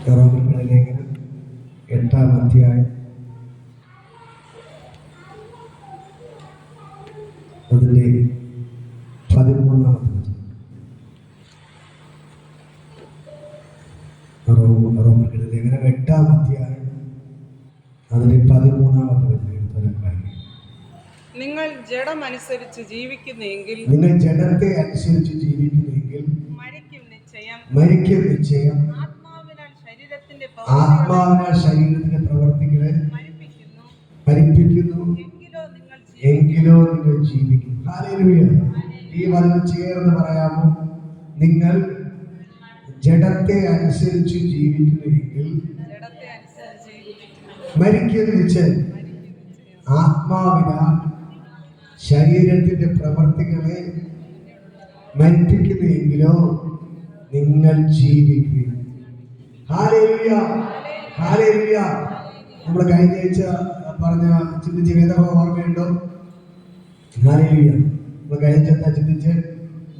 റോമർക്കുള്ള ലേഖനം 8-ാം അധ്യായം അതിൻ്റെ 13-ാമത്തെ വചനം. റോമർക്കുള്ള ലേഖനം 8-ാം അധ്യായം അതിൻ്റെ 13-ാമത്തെ വചനം. നിങ്ങൾ ജഡമനുസരിച്ച് ജീവിക്കുന്നെങ്കിൽ ജഡത്തെ അനുസരിച്ച് ജീവിക്കുന്നെങ്കിൽ മരിക്കും നിശ്ചയം. ആത്മാവിനാൽ ശരീരത്തിന്റെ പ്രവർത്തികളെ മരിപ്പിക്കുന്നു, എങ്കിലോ നിങ്ങൾ ജീവിക്കും. ഹല്ലേലൂയ. ഈ വചനം ചേർന്ന് പറയാമോ? നിങ്ങൾ ജഡത്തെ അനുസരിച്ച് ജീവിക്കുന്നെങ്കിൽ മരിക്കും നിശ്ചയം. ആത്മാവിനാൽ ശരീരത്തിന്റെ പ്രവർത്തികളെ മരിപ്പിക്കുന്നെങ്കിലോ നിങ്ങൾ ജീവിക്കും. Hallelujah, hallelujah. നമ്മൾ കഴിഞ്ഞ ആഴ്ച പറഞ്ഞ ചിന്തിച്ച വേദഭാഗം ഓർമ്മയുണ്ടോ? ഹല്ലേലൂയ. നമ്മൾ കഴിഞ്ഞ ചിന്തിച്ച്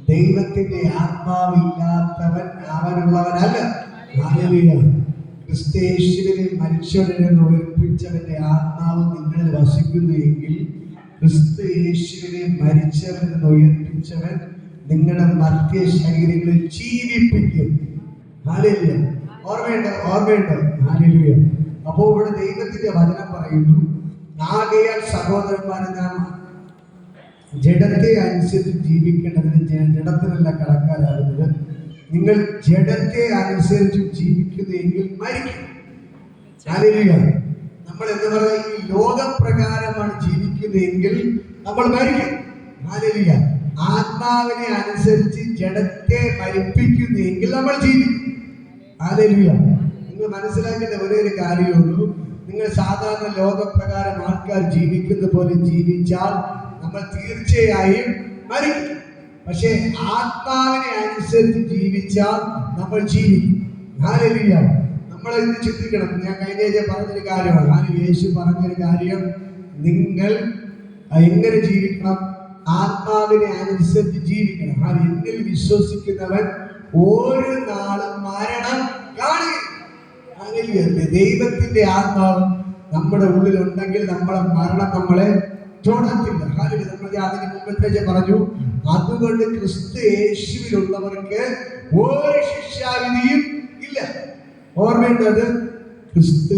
ദൈവത്തിന്റെ ആത്മാവില്ലാത്തവൻ അവനുള്ളവനല്ല. ഹല്ലേലൂയ. ക്രിസ്തയേശുവിനെ മരിച്ചവരിൽ നിന്ന് ഉയർപ്പിച്ചവന്റെ ആത്മാവ് നിങ്ങളിൽ വസിക്കുന്നു എങ്കിൽ ക്രിസ്തയേശുവിനെ മരിച്ചവരിൽ നിന്ന് ഉയർപ്പിച്ചവൻ നിങ്ങളുടെ മർത്യ ശരീരങ്ങളിൽ ജീവിപ്പിക്കും. ഹല്ലേലൂയ. ഓർമ്മയുണ്ടോ? ഹല്ലേലൂയ. അപ്പോൾ ഇവിടെ ദൈവത്തിന്റെ വചനം പറയുന്നു, ആകയാൽ സഹോദരന്മാരെ നാം ജഡത്തെ അനുസരിച്ച് ജീവിക്കേണ്ടതിന് ജഡത്തിനല്ല കടക്കാരാകുന്നത്. നിങ്ങൾ ജഡത്തെ അനുസരിച്ച് ജീവിക്കുന്നെങ്കിൽ മരിക്കും. ഹല്ലേലൂയ. നമ്മൾ എന്ന് പറഞ്ഞാൽ ഈ ലോകപ്രകാരമാണ് ജീവിക്കുന്നതെങ്കിൽ നമ്മൾ മരിക്കും. ഹല്ലേലൂയ. ആത്മാവിനെ അനുസരിച്ച് ജഡത്തെ മരിപ്പിക്കുന്നെങ്കിൽ നമ്മൾ ജീവിക്കും. ഹല്ലേലൂയ. നിങ്ങൾ മനസ്സിലാക്കേണ്ട ഒരേ ഒരു കാര്യമുള്ളൂ, നിങ്ങൾ സാധാരണ ലോകപ്രകാരം ആൾക്കാർ ജീവിക്കുന്ന പോലെ ജീവിച്ചാൽ നമ്മൾ തീർച്ചയായും മരിക്കും. പക്ഷേ ആത്മാവിനെ അനുസരിച്ച് ജീവിച്ചാൽ നമ്മൾ ജീവിക്കും. ഹല്ലേലൂയ. നമ്മൾ ഇന്ന് ചിന്തിക്കണം. ഞാൻ കഴിഞ്ഞ പറഞ്ഞൊരു കാര്യമാണ്, യേശു പറഞ്ഞൊരു കാര്യം, നിങ്ങൾ എങ്ങനെ ജീവിക്കണം? ആത്മാവിനെ അനുസരിച്ച് ജീവിക്കണം. എന്നിൽ വിശ്വസിക്കുന്നവൻ ഒരു നാളും മരണം കാണുകയില്ല. ദൈവത്തിന്റെ ആത്മാവ് നമ്മുടെ ഉള്ളിലുണ്ടെങ്കിൽ നമ്മളെ മരണം നമ്മളെ തൊടത്തില്ല. നമ്മൾ അതിന് മുമ്പത്തെ പറഞ്ഞു, അതുകൊണ്ട് ക്രിസ്തു യേശുവിലുള്ളവർക്ക് ഒരു ശിക്ഷാവിധിയും ഇല്ല. ഓർമ്മേണ്ടത്,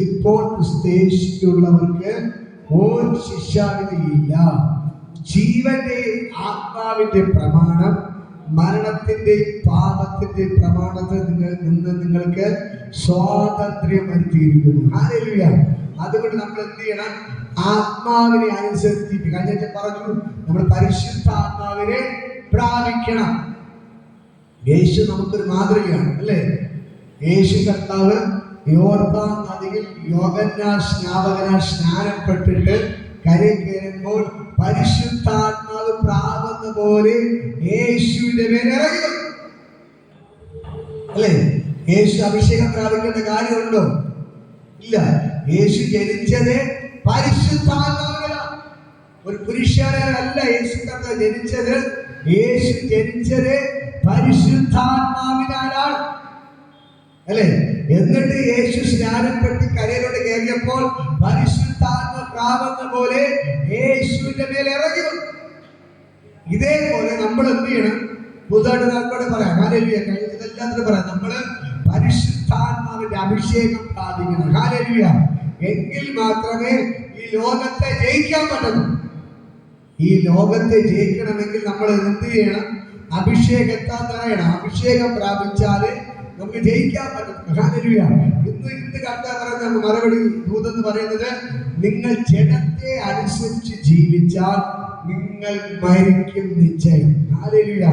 ഇപ്പോൾ ക്രിസ്തു യേശുവിലുള്ളവർക്ക് ഒരു ശിക്ഷാവിധിയില്ല. ജീവന്റെ ആത്മാവിന്റെ പ്രമാണം മരണത്തിന്റെ പാപത്തിന്റെ പ്രമാണത്തിൽ നിന്ന് നിങ്ങൾക്ക് സ്വാതന്ത്ര്യം വരുത്തിയിരിക്കുന്നു. ഹല്ലേലൂയ. അതുകൊണ്ട് നമ്മൾ എന്ത് ചെയ്യണം? ആത്മാവിനെ അനുസരിച്ച് കഴിഞ്ഞ പറഞ്ഞു, നമ്മൾ പരിശുദ്ധാത്മാവിനെ പ്രാപിക്കണം. യേശു നമുക്കൊരു മാതൃകയാണ്, അല്ലേ? യേശു കർത്താവ് യോർദാൻ നദിയിൽ യോഹന്നാൻ സ്നാപകനാൽ സ്നാനപ്പെട്ടിട്ട് കരയിൽ കയറുമ്പോൾ പരിശുദ്ധാത്മാവ് പ്രാവുന്ന പോലെ യേശുവിന്റെ മേലെ ഇറങ്ങി വന്നു, അല്ലേ? യേശു അഭിഷേകം പ്രാപിക്കേണ്ട കാര്യമുണ്ടോ? ഇല്ല. യേശു ജനിച്ചത് പരിശുദ്ധാത്മാവിനാണ്, ഒരു പുരുഷനല്ല യേശു കർത്താവ് ജനിച്ചത്. യേശു ജനിച്ചത് പരിശുദ്ധാത്മാവിനാലാണ്, അല്ലേ? എന്നിട്ട് യേശു സ്നാനപ്പെട്ട് കരയിലോട്ട് കയറിയപ്പോൾ പരിശുദ്ധാത്മ പ്രാവുന്ന പോലെ യേശുവിന്റെ മേലെ ഇറങ്ങി വന്നു. ഇതേപോലെ നമ്മൾ എന്ത് ചെയ്യണം? പുതുതായിട്ട് നമുക്കോട് പറയാം, ഹല്ലേലൂയ. ഇതെല്ലാത്തിനും പറയാം, നമ്മള് പരിശുദ്ധാത്മാവിന്റെ അഭിഷേകം പ്രാപിക്കണം. ഹല്ലേലൂയ. എങ്കിൽ മാത്രമേ ഈ ലോകത്തെ ജയിക്കാൻ പറ്റുള്ളൂ. ഈ ലോകത്തെ ജയിക്കണമെങ്കിൽ നമ്മൾ എന്ത് ചെയ്യണം? അഭിഷേകത്താൽ നിറയണം. അഭിഷേകം പ്രാപിച്ചാല് നമുക്ക് ജയിക്കാൻ പറ്റും. ഹല്ലേലൂയ. ഇന്ന് കർത്താവ് പറയുന്ന മറുപടി ദൂതെന്ന് പറയുന്നത്, നിങ്ങൾ ജഡത്തെ അനുസരിച്ച് ജീവിച്ചാൽ നിങ്ങൾ മരിക്കും നിശ്ചയം. ഹല്ലേലൂയ.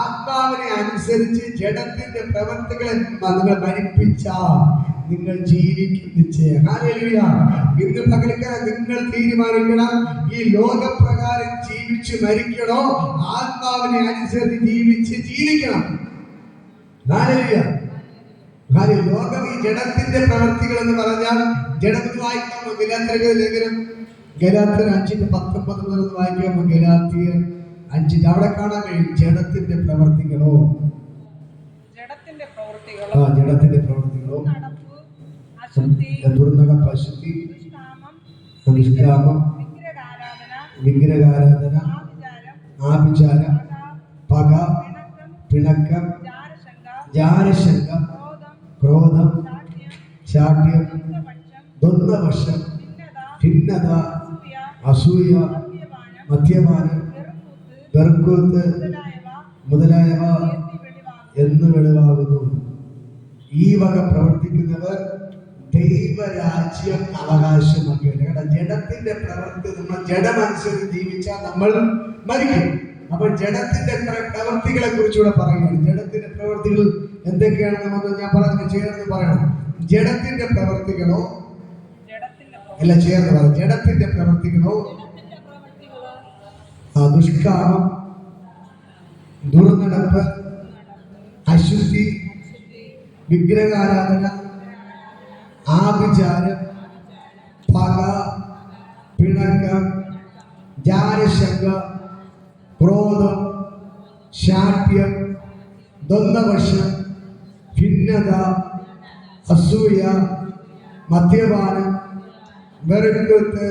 ആത്മാവിനെ അനുസരിച്ച് ജഡത്തിന്റെ പ്രവർത്തികളെ നിങ്ങൾ മരിപ്പിച്ചാൽ നിങ്ങൾ ജീവിക്കും നിശ്ചയം. ഹല്ലേലൂയ. ഇന്ന് പകൽക്കാലം നിങ്ങൾ തീരുമാനിക്കണം, ഈ ലോകപ്രകാരം ജീവിച്ച് മരിക്കണോ ആത്മാവിനെ അനുസരിച്ച് ജീവിക്കണം. ഹല്ലേലൂയ. ലോകം ഈ ജഡത്തിന്റെ പ്രവർത്തികൾ എന്ന് പറഞ്ഞാൽ, ജഡത്തിൽ വായിക്കാമോ? ഗലാത്യരുടെ ലേഖനം ഗലാത്യർ 5:19 മുതൽ വായിക്കാമോ? ഗലാത്യർ 5 അവിടെ കാണാൻ കഴിയും ജഡത്തിന്റെ പ്രവർത്തികളോ. ജഡത്തിന്റെ പ്രവർത്തികളോ ദുർനടപ്പ്, അശുദ്ധി, ദുഷ്കാമം, നിഷ്കാമം, വിഗ്രഹാരാധന, വിഗ്രഹാരാധന, ആഭിചാരം, പക, പിണക്കം, ജാരശങ്ക, ക്രോധം, ശാഠ്യം, ദ്വന്ദ്വപക്ഷം, ഭിന്നത, അസൂയ, മദ്യപാനം, വെറുക്കൂത്ത് മുതലായവ എന്ന് വെളിവാകുന്നു. ഈ വക പ്രവർത്തിക്കുന്നവർ ദൈവരാജ്യം അവകാശമാക്കിയില്ല. കാരണം ജഡത്തിന്റെ പ്രവൃത്തി, നമ്മൾ ജഡമനുസരിച്ച് ജീവിച്ചാൽ നമ്മൾ മരിക്കും. അപ്പോൾ ജഡത്തിന്റെ പ്രവൃത്തികളെ കുറിച്ചുകൂടെ പറയുകയാണ്. ജഡത്തിന്റെ പ്രവൃത്തികൾ എന്തൊക്കെയാണ് നമുക്ക് ഞാൻ പറഞ്ഞു ചേർന്ന് പറയണം. ജഡത്തിന്റെ പ്രവൃത്തികളോ അല്ല, ചേർന്ന് പറയും. ജഡത്തിന്റെ പ്രവൃത്തികളോ ദുഷ്കാമം, ദുർനടപ്പ്, അശുദ്ധി, വിഗ്രഹാരാധന, ആഭിചാരം, പക, പിണക്കം, ജാരശങ്ക, ക്രോധം, ശാഠ്യം, ദ്വന്ദ്വപക്ഷം, ഭിന്നത, അസൂയ, മദ്യപാനം, വെറുക്കൂത്ത്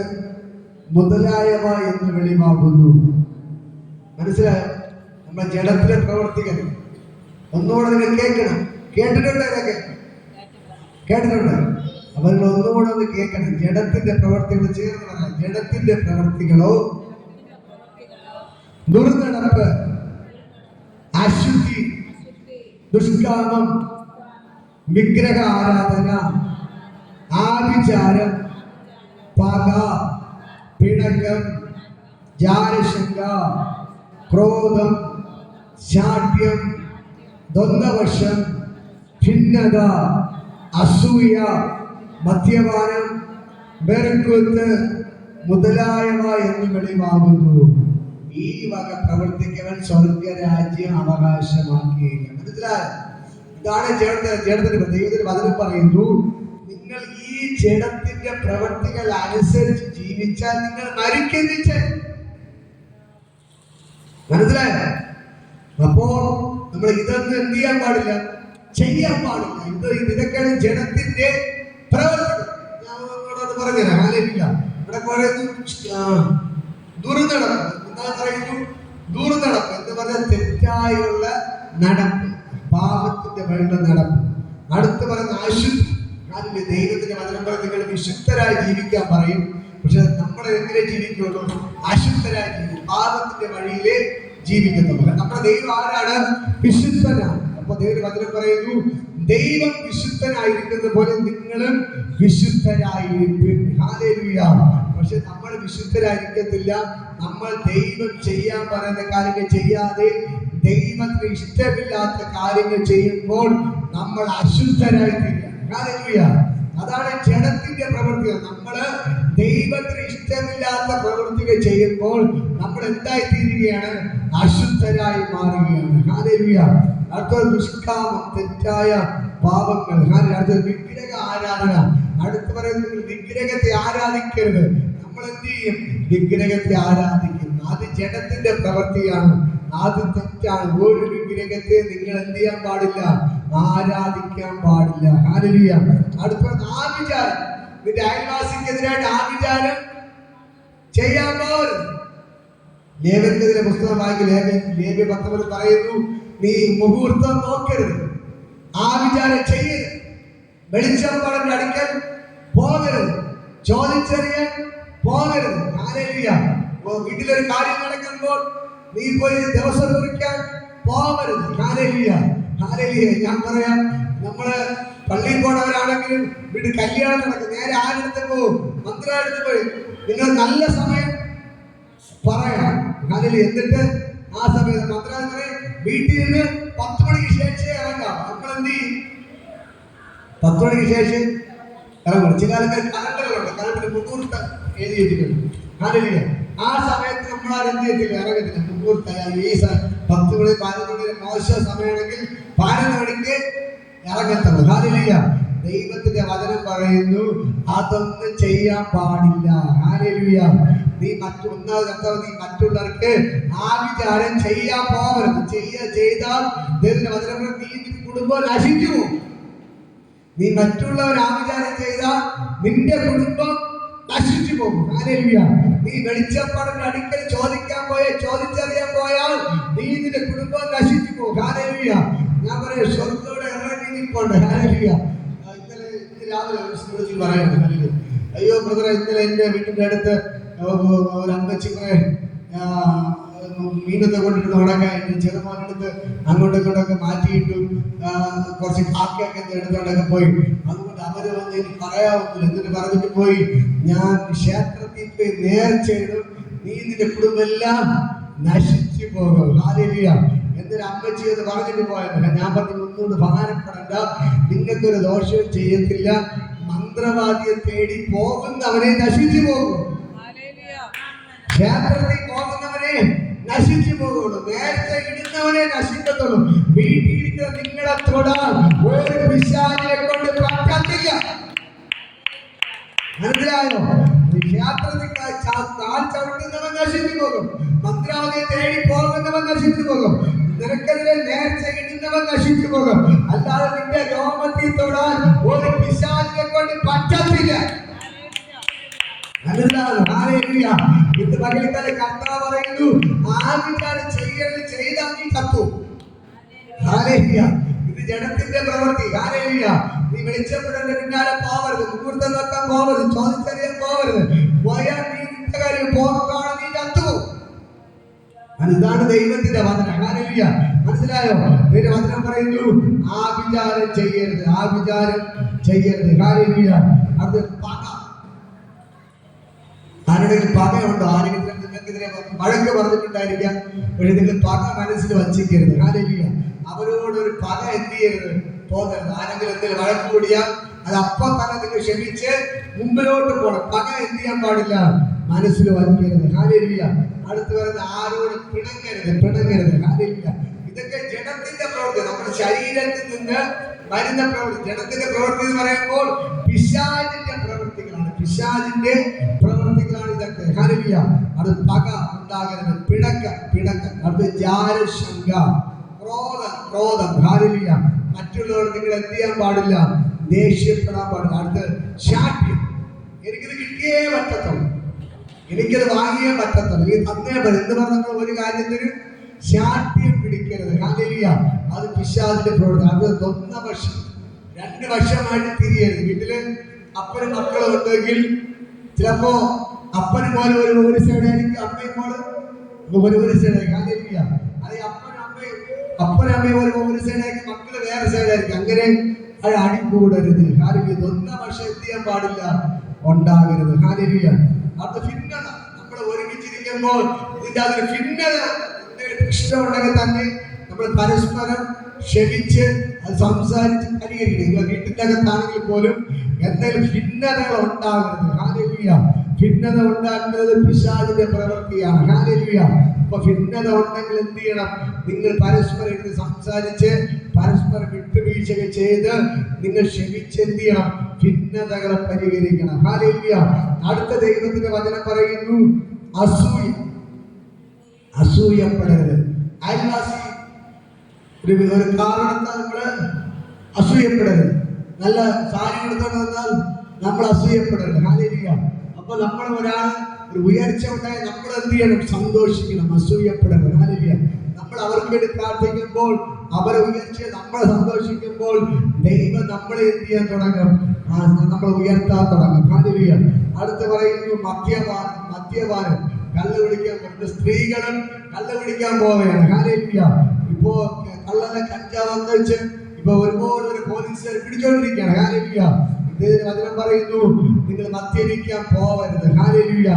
മുതലായവ എന്ന് വെളിവാകുന്നു. മനസ്സിലായോ? നമ്മുടെ ജഡത്തിലെ പ്രവർത്തികൾ ഒന്നുകൂടെ നിങ്ങൾ കേൾക്കണം. കേട്ടിട്ടുണ്ട്? ഇതൊക്കെ കേട്ടിട്ടുണ്ട്. അവരിൽ ഒന്നുകൂടെ ഒന്ന് കേൾക്കണം. ജഡത്തിന്റെ പ്രവർത്തികൾ ചേർന്ന് പറയാം. ജഡത്തിന്റെ പ്രവർത്തികളോ ദുർനടപ്പ്, അശുദ്ധി, ദുഷ്കാമം, വിഗ്രഹ ആരാധന, ആഭിചാരം, പക, പിണക്കം, ജാരശങ്ക, ക്രോധം, ശാഠ്യം, ദ്വന്ദ്വപക്ഷം, ഭിന്നത, അസൂയ, മദ്യപാനം, വെറുക്കൂത്ത് മുതലായവ എന്ന് വെളിവാകുന്നു. ഈ വക പ്രവർത്തിക്കവൻ സ്വർഗരാജ്യം അവകാശമാക്കിയില്ല. മനസ്സിലായോ? ഇതാണ് ജഡത്തിന്റെ ദൈവത്തിന്റെ വചനം പറയുന്നു, നിങ്ങൾ ഈ ജഡത്തിന്റെ പ്രവർത്തികൾ അനുസരിച്ച് ജീവിച്ചാൽ നിങ്ങൾ മരിക്കുന്നിച്ച്. മനസ്സിലായോ? അപ്പോ നമ്മൾ ഇതൊന്നും എന്ത് ചെയ്യാൻ പാടില്ല, ചെയ്യാൻ പാടില്ല. ഇതൊക്കെയാണ് ജഡത്തിന്റെ പ്രവർത്തികൾ. ഞാൻ നിങ്ങളോട് പറഞ്ഞുതരാം. ആലോചിക്കുക. ഇവിടെ പറയുന്നു ദുർനടപ്പ്. എന്താ പറയുന്നു? ദുർനടപ്പ് എന്ന് പറഞ്ഞാൽ തെറ്റായുള്ള നടപ്പ്, പാപത്തിന്റെ വഴിയുടെ നടപ്പ്. അടുത്ത് പറയുന്ന അശുദ്ധി. അതിന്റെ ദൈവത്തിന്റെ വചനം പറഞ്ഞ് നിങ്ങൾ വിശുദ്ധരായി ജീവിക്കാൻ പറയും. പക്ഷെ നമ്മൾ എങ്ങനെ ജീവിക്കുള്ളൂ? അശുദ്ധരായി ജീവിക്കും, പാപത്തിന്റെ വഴിയിലെ ജീവിക്കുന്നുള്ളൂ. നമ്മുടെ ദൈവം ആരാണ്? വിശുദ്ധനാണ്. അപ്പൊ ദൈവം വചനം പറയുന്നു, ദൈവം വിശുദ്ധനായിരിക്കുന്നത് പോലെ നിങ്ങളും വിശുദ്ധരായിരിക്കും. ഹല്ലേലൂയ. പക്ഷെ നമ്മൾ വിശുദ്ധരായിരിക്കത്തില്ല. നമ്മൾ ദൈവം ചെയ്യാൻ പറയുന്ന കാര്യങ്ങൾ ചെയ്യാതെ ദൈവത്തിന് ഇഷ്ടമില്ലാത്ത കാര്യങ്ങൾ ചെയ്യുമ്പോൾ നമ്മൾ അശുദ്ധരായിട്ടില്ല. ഹല്ലേലൂയ. അതാണ് ജഡത്തിന്റെ പ്രവൃത്തികൾ. നമ്മള് ദൈവത്തിന് ഇഷ്ടമില്ലാത്ത പ്രവൃത്തികൾ ചെയ്യുമ്പോൾ നമ്മൾ എന്തായി തീരുകയാണ്? അശുദ്ധരായി മാറുകയാണ്. ഹല്ലേലൂയ. അടുത്ത ദുഷ്കാമം, തെറ്റായ പാപങ്ങൾ. അടുത്ത വിഗ്രഹ ആരാധന. അടുത്ത് പറയുന്നത് വിഗ്രഹത്തെ ആരാധിക്കരുത്. നമ്മൾ എന്ത് ചെയ്യും? വിഗ്രഹത്തെ ആരാധിക്കും. അത് ജഡത്തിന്റെ പ്രവൃത്തിയാണ്. അത് തെറ്റാണ്. ഒരു വിഗ്രഹത്തെ നിങ്ങൾ എന്ത് ചെയ്യാൻ പാടില്ല? ആരാധിക്കാൻ പാടില്ല. ഹല്ലേലൂയ. അടുത്ത ആഭിചാരം. നിന്റെ അയൽവാസിക്കെതിരായിട്ട് ആഭിചാരം ചെയ്യാൻ പാടില്ല. ലേവ്യർക്കെതിരെ പുസ്തകം വായിക്കും. ലേവ്യ 19 പറയുന്നു, നീ മുഹൂർത്തം നോക്കരുത്, ആഭിചാരം ചെയ്യരുത്, വെളിച്ചപ്പാടിന്റെ അടുക്കൽ പോകരുത്, ചോദിച്ചറിയാൻ പോകരുത്. ഹല്ലേലൂയ. വീട്ടിലൊരു കാര്യം നടക്കുമ്പോൾ നീ പോയി ദിവസം കുറിക്കാൻ പോകരുത്. ഹല്ലേലൂയ. ഹല്ലേലൂയ. ഞാൻ പറയാം, നമ്മള് പള്ളിയിൽ പോണവരാണെങ്കിലും വീട്ടിൽ കല്യാണം നടക്കും, നേരെ ആരെടുത്ത് പോകും? മന്ത്രാടുത്ത് പോയി നിങ്ങൾ നല്ല സമയം പറയാം. ഹല്ലേലൂയ. എന്നിട്ട് ആ സമയത്ത് മന്ത്രാലയം പറയും, വീട്ടിൽ നിന്ന് 10 മണിക്ക് ശേഷം ഇറങ്ങാം. നമ്മൾ എന്ത് ചെയ്യും? 10 മണിക്ക് ശേഷം ഇറങ്ങും. ചില ആൾക്കാർ കലണ്ടറുകളുണ്ട്, കലണ്ടറിൽ മുഹൂർത്തം എഴുതി വെച്ചിട്ടുണ്ട്. ഹല്ലേലൂയ. ആ സമയത്ത് നമ്മളാരെന്ത് ചെയ്യത്തില്ല? ഇറങ്ങത്തില്ല. മുഹൂർത്തം ഈ 10 മണി 11 മണി മോശ സമയമാണെങ്കിൽ 11 മണിക്ക് ഇറങ്ങത്തുള്ളൂ. ഹല്ലേലൂയ. ദൈവത്തിന്റെ വചനം പറയുന്നു, അതൊന്നും ചെയ്യാൻ പാടില്ല. ഹല്ലേലൂയ. നീ മറ്റുള്ളവർക്ക് ആഭിചാരം ചെയ്യാൻ പോകരുത്. ചെയ്താൽ ദൈവത്തിന്റെ വചനം നീ കുടുംബം നശിച്ചു പോകും. നീ മറ്റുള്ളവർ ആചാരം ചെയ്താൽ നിന്റെ കുടുംബം നശിച്ചു പോകും. ഹല്ലേലൂയ. നീ വെളിച്ചപ്പാടിന്റെ അടുക്കൽ ചോദിച്ചറിയാൻ പോയാൽ നീ നിന്റെ കുടുംബം നശിച്ചു പോകും. ഹല്ലേലൂയ. ഞാൻ പറയാം, സ്വർഗ്ഗത്തോടെ ഇറങ്ങി നിൽപ്പുണ്ട്. ഹല്ലേലൂയ. ഇന്നലെ രാവിലെ ഒരു സ്കൂളിൽ പറയുന്നത്, ഹല്ലേലൂയ, അയ്യോ ബ്രദറെ, ഇന്നലെ എന്റെ വീട്ടിന്റെ അടുത്ത് ഒരു അമ്മച്ചി മീനത്തെ കൊണ്ടിട്ട് നടക്കാൻ ചെറുമോനെടുത്ത് അങ്ങോട്ടും ഇങ്ങോട്ടൊക്കെ മാറ്റിയിട്ടു, കുറച്ച് കാക്കയൊക്കെ എടുത്തോണ്ടൊക്കെ പോയി. അതുകൊണ്ട് അവര് വന്ന് എനിക്ക് പറയാവുന്നില്ല. എന്നിട്ട് പറഞ്ഞിട്ട് പോയി, ഞാൻ ക്ഷേത്രത്തിൽ പോയി നേർച്ചയിടും, നീ നിന്റെ കുടുംബം എല്ലാം നശിച്ചു പോകും. ഹല്ലേലൂയ. എന്തൊരു അമ്മച്ചി എന്ന് പറഞ്ഞിട്ട് പോയതല്ല. ഞാൻ പറഞ്ഞു, ഒന്നുകൊണ്ട് ഭാരപ്പെടണ്ട, നിങ്ങൾക്കൊരു ദോഷവും ചെയ്യത്തില്ല. മന്ത്രവാദിയെ തേടി പോകുന്നവനെ നശിച്ചു പോകും. ക്ഷേത്രത്തിൽ പോകുന്നവനെ നശിച്ചു പോകുള്ളൂ. നേരത്തെ ഇടുന്നവനെ നശിക്കത്തുള്ളൂ. വീട്ടിലിരിക്കുന്ന നിങ്ങളെ തൊടാൻ ഒരു പിശാചിനെ കൊണ്ട് പറ്റത്തില്ല. മനസ്സിലായോ? ക്ഷേത്രത്തിൽ കാൽ ചവിട്ടുന്നവൻ നശിച്ചു പോകും. മന്ത്രവാദിയെ തേടി പോകുന്നവൻ നശിച്ചു പോകും. നിനക്കെതിരെ നേർച്ച ഇടുന്നവൻ നശിച്ചു പോകും. അല്ലാതെ നിന്റെ രോമത്തിൽ തൊടാൻ ഒരു പിശാചിനെ കൊണ്ട് പറ്റത്തില്ല. ഇത് പകലിക്കാലെ കർത്താവ് പറയുന്നു, ആവിചാരം ചെയ്താൽ നീ ചത്തു. ഇത് ജഡത്തിന്റെ പ്രവൃത്തി. നീ വെളിച്ചപ്പെടേണ്ട പിന്നാലെ പോവരുത്, മുഹൂർത്തം നോക്കാൻ പോവരുത്, ചോദിച്ചറിയാൻ പോവരുത്. പോയാൽ നീ നിന്റെ കാര്യം പോകാണ്, നീ ചത്തു. ഇതാണ് ദൈവത്തിന്റെ വചനം. മനസ്സിലായോ? ഇതിന്റെ വചനം പറയുന്നു, ആവിചാരം ചെയ്യരുത്, ആവിചാരം ചെയ്യരുത്. അത് പക. ആരുടെയും പകയുണ്ടോ? ആരെങ്കിലും നിങ്ങൾക്കെതിരെ വഴക്ക് പറഞ്ഞിട്ടുണ്ടായിരിക്കാം. പക്ഷെ നിങ്ങൾ പക മനസ്സിൽ വച്ചിക്കരുത്. ഹല്ലേലൂയ. അവരോടൊരു പക എന്ത് ചെയ്യരുത്, തോന്നരുത്. ആരെങ്കിലും എന്തെങ്കിലും വഴക്ക് കൂടിയാൽ അത് അപ്പം തന്നെ നിങ്ങൾ ക്ഷമിച്ച് മുമ്പിലോട്ട് പോകണം. പക എന്ത് ചെയ്യാൻ പാടില്ല, മനസ്സിൽ വയ്ക്കരുത്. ഹല്ലേലൂയ. അടുത്ത് വരുന്ന ആരോട് പിണങ്ങരുത്. ഹല്ലേലൂയ. ഇതൊക്കെ ജഡത്തിന്റെ പ്രവൃത്തി, നമ്മുടെ ശരീരത്തിൽ നിന്ന് വരുന്ന പ്രവൃത്തി. ജഡത്തിന്റെ പ്രവൃത്തി എന്ന് പറയുമ്പോൾ പിശാചിന്റെ പ്രവൃത്തികളാണ്. ഇതൊക്കെ. ഹല്ലേലൂയ. അത് പക ഉണ്ടാകരുത്, പിണക്കം, അത് ജാരശങ്ക, ക്രോധം. ഹല്ലേലൂയ. മറ്റുള്ളവർ നിങ്ങൾ എന്ത് ചെയ്യാൻ പാടില്ല, ദേഷ്യപ്പെടാൻ പാടില്ല. അടുത്ത് ശാഠ്യം. എനിക്കിത് കിട്ടിയേ പറ്റത്തുള്ളൂ, എനിക്കത് വാങ്ങിയേ പറ്റത്തുള്ളൂ, ഈ തന്നേ പറ്റും എന്ന് പറഞ്ഞ ഒരു കാര്യത്തിന് ശാഠ്യം പിടിക്കരുത്. ഹല്ലേലൂയ. അത് പിശാചിന്റെ പ്രവൃത്തി. അത് ഒന്ന പക്ഷം, രണ്ട് പക്ഷമായിട്ട് തിരിയരുത്. വീട്ടില് അപ്പനും മക്കളും ഉണ്ടെങ്കിൽ ചിലപ്പോ അപ്പനും മോനും ഒരു സൈഡായിരിക്കും, അമ്മയും മോള് ഒരു സൈഡായിരിക്കും. ഹല്ലേലൂയ. അത് അപ്പനും അമ്മയും ഒരു സൈഡായിരിക്കും, മക്കള് വേറെ സൈഡായിരിക്കും. അങ്ങനെ അത് അടികൂടരുത്. ഹല്ലേലൂയ. ഒന്ന പക്ഷം എന്ത് ചെയ്യാൻ പാടില്ല, ഉണ്ടാകരുത്. ഹല്ലേലൂയ. അത് ഭിന്നത. നമ്മൾ ഒരുമിച്ചിരിക്കുമ്പോൾ ഇതിന്റെ അതൊരു ഭിന്നത ഇഷ്ടമുണ്ടെങ്കിൽ തന്നെ നമ്മൾ പരസ്പരം ക്ഷമിച്ച് അത് സംസാരിച്ച് പരിഹരിക്കണം. നിങ്ങൾ വീട്ടിൻ്റെ അകത്താണെങ്കിൽ പോലും എന്തെങ്കിലും ഭിന്നതകൾ ഉണ്ടാകരുത്. ഹല്ലേലൂയ. ഭിന്നത ഉണ്ടാക്കുന്നത് പിശാചിന്റെ പ്രവൃത്തിയാണ്. ഹല്ലേലൂയ. അപ്പൊ ഭിന്നത ഉണ്ടെങ്കിൽ എന്ത് ചെയ്യണം, നിങ്ങൾ പരസ്പരം ഇരുന്ന് സംസാരിച്ച് പരസ്പരം വിട്ടുവീഴ്ചകൾ ചെയ്ത് നിങ്ങൾ ക്ഷമിച്ച് എന്ത് ചെയ്യണം, ഭിന്നതകളെ പരിഹരിക്കണം. ഹല്ലേലൂയ. അടുത്ത ദൈവത്തിന്റെ വചനം പറയുന്നു, അസൂയപ്പെടരുത്. അയൽവാസി ഒരു കാരണത്താൽ നമ്മള് അസൂയപ്പെടരുത്. നല്ല സാരി എടുത്തോണ്ട് വന്നാൽ നമ്മൾ അസൂയപ്പെടരുത്. ഹല്ലേലൂയ. അപ്പൊ നമ്മൾ ഒരു ഉയർച്ച ഉണ്ടായി നമ്മൾ എന്ത് ചെയ്യണം, സന്തോഷിക്കണം, അസൂയപ്പെടരുത്. ഹല്ലേലൂയ. നമ്മൾ അവർക്ക് വേണ്ടി പ്രാർത്ഥിക്കുമ്പോൾ, അവരെ ഉയർച്ച നമ്മൾ സന്തോഷിക്കുമ്പോൾ ദൈവം നമ്മളെ എന്ത് ചെയ്യാൻ തുടങ്ങും, നമ്മൾ ഉയർത്താൻ തുടങ്ങും. ഹല്ലേലൂയ. അടുത്ത് പറയുന്നു മദ്യപാനം. കള്ള് പിടിക്കാൻ പോകുന്നത്, സ്ത്രീകളും കള്ള് പിടിക്കാൻ പോവുകയാണ്. ഹല്ലേലൂയ. ഇപ്പോ കള്ളനെ കഞ്ചാവെന്ന് വെച്ച് ഇപ്പൊ ഒരുപാട് പോലീസുകാർ പിടിച്ചോണ്ടിരിക്കുകയാണ്. ഹല്ലേലൂയ. വചനം പറയുന്നു, നിങ്ങൾ മദ്യപിക്കാൻ പോവരുത്. ഹല്ലേലൂയ.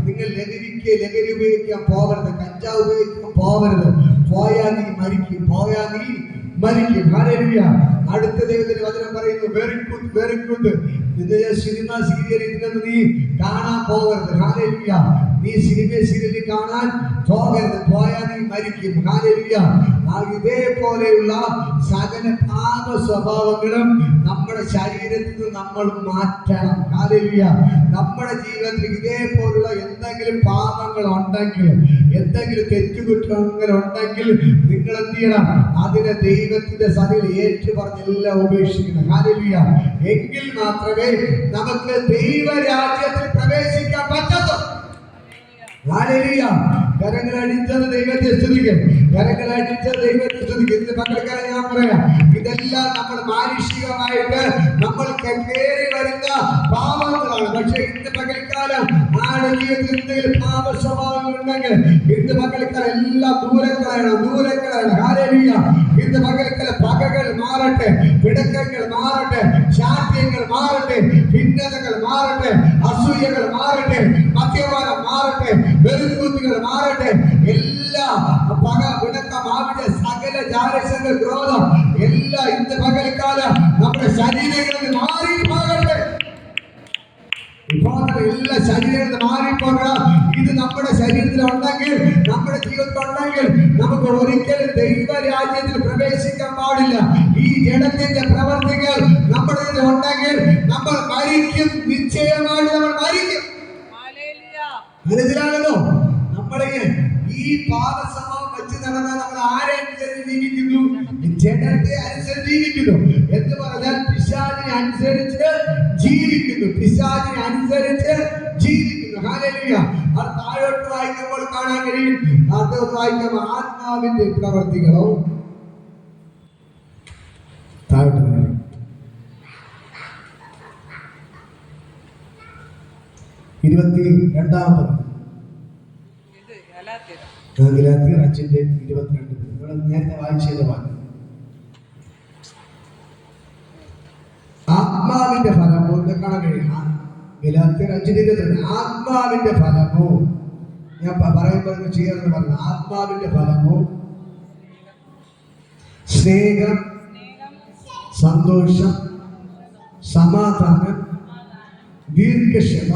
നിങ്ങൾ ലഹരി ഉപയോഗിക്കാൻ പോവരുത്, കഞ്ചാവ് ഉപയോഗിക്കാൻ പോവരുത്. പോയാൽ നീ മരിക്കും. ഹല്ലേലൂയ. അടുത്ത ദൈവത്തിന്റെ വചനം പറയുന്നു, വെരി ഗുഡ്. സിനിമ സീരിയൽ ഇതിനൊന്നും നീ കാണാൻ പോകരുത്. ഹല്ലേലൂയ. നീ സീരിയൽ കാണാൻ പോകരുത്, പോയാൽ നീ മരിക്കും. ഹല്ലേലൂയ. ഇതേപോലെയുള്ള സകല പാപ സ്വഭാവങ്ങളും നമ്മുടെ ശരീരത്തിൽ നിന്ന് നമ്മൾ മാറ്റണം. ഹല്ലേലൂയ. നമ്മുടെ ജീവിതത്തിൽ ഇതേപോലുള്ള എന്തെങ്കിലും പാപങ്ങൾ ഉണ്ടെങ്കിൽ, എന്തെങ്കിലും തെറ്റുകുറ്റങ്ങൾ ഉണ്ടെങ്കിൽ നിങ്ങൾ എന്ത് ചെയ്യണം, അതിനെ ദൈവത്തിന്റെ സഭയിൽ ഏറ്റുപറഞ്ഞ് എല്ലാം ഉപേക്ഷിക്കണം. ഹല്ലേലൂയ. എങ്കിൽ മാത്രമേ നമുക്ക് ദൈവരാജ്യത്തിൽ പ്രവേശിക്കാൻ പറ്റൂ. ഹല്ലേലൂയ. കരങ്ങളടിച്ചത് ദൈവത്തെ സ്തുതിക്കും. കരങ്ങളടിച്ചത് ദൈവത്തെ സ്തുതിക്കും. ഇന്ന് പകൽക്കാലം ഞാൻ പറയാം, ഇതെല്ലാം നമ്മൾ മാനുഷികമായിട്ട് നമ്മൾക്ക് കയറി വരുന്ന പാപങ്ങളാണ്. പക്ഷെ ഇന്ന് പകൽക്കാലം ആരുടെ ജീവിതത്തിൽ എന്തെങ്കിലും പാപ സ്വഭാവങ്ങൾ ഉണ്ടെങ്കിൽ ഇന്ന് പകൽക്കാലം എല്ലാം ദൂരങ്ങളാണ്. ഹല്ലേലൂയ. ഇന്ന് പകൽക്കാലം പകകൾ മാറട്ടെ, പിടക്കങ്ങൾ മാറട്ടെ, ശാഠ്യങ്ങൾ മാറട്ടെ, ഭിന്നതകൾ മാറട്ടെ, അസൂയകൾ മാറട്ടെ, മദ്യപാനം മാറട്ടെ, വെറുപ്പുകൾ മാറട്ടെ. എല്ലാ പക പിടക്കം ആവിന്റെ സകല ജാരശങ്ങൾ ക്രോധം എല്ലാം ഇന്ന് പകൽക്കാലം നമ്മുടെ ശരീരങ്ങളിൽ മാറി പോകട്ടെ. എല്ലാ ശരീരങ്ങളിൽ മാറിപ്പോകണം. ഇത് നമ്മുടെ ശരീരത്തിൽ ഉണ്ടെങ്കിൽ, നമ്മുടെ ജീവിതത്തിൽ ഉണ്ടെങ്കിൽ നമുക്ക് ഒരിക്കലും ദൈവരാജ്യത്തിൽ പ്രവേശിക്കാൻ പാടില്ല. ഈ ജഡത്തിന്റെ പ്രവർത്തികൾ നമ്മുടെ ഉണ്ടെങ്കിൽ നമ്മൾ മരിക്കും. നിശ്ചയമായിട്ട് നമ്മൾ മരിക്കും. മനസ്സിലാകല്ലോ? നമ്മളെ ഈ പാപസ്വഭാവം വെച്ച് നടന്നാൽ നമ്മൾ ആരെ അനുസരിച്ച് ജീവിക്കുന്നു? ജഡത്തെ അനുസരിച്ച് ജീവിക്കുന്നു. എന്ന് പറഞ്ഞാൽ പിശാചിനെ അനുസരിച്ച് ജീവിക്കുന്നു. ഹല്ലേലൂയ. അത് താഴോട്ട് വായിക്കുമ്പോൾ കാണാൻ കഴിയും. താഴോട്ട് വായിക്കുമ്പോൾ ആത്മാവിന്റെ പ്രവർത്തികളോ താഴോട്ട് 22-ാമത്തെ ഗലാത്യർ 5:22 നിങ്ങൾ നേരത്തെ വായിച്ചത് വാക്ക്. ആത്മാവിന്റെ ഫലമോ കാണാൻ കഴിയും. ഗലാത്യർ 5:22 ആത്മാവിന്റെ ഫലമോ, ഞാൻ പറയുമ്പോൾ ചേർന്ന് പറഞ്ഞു, ആത്മാവിന്റെ ഫലമോ സ്നേഹം, സന്തോഷം, സമാധാനം, ദീർഘക്ഷമ,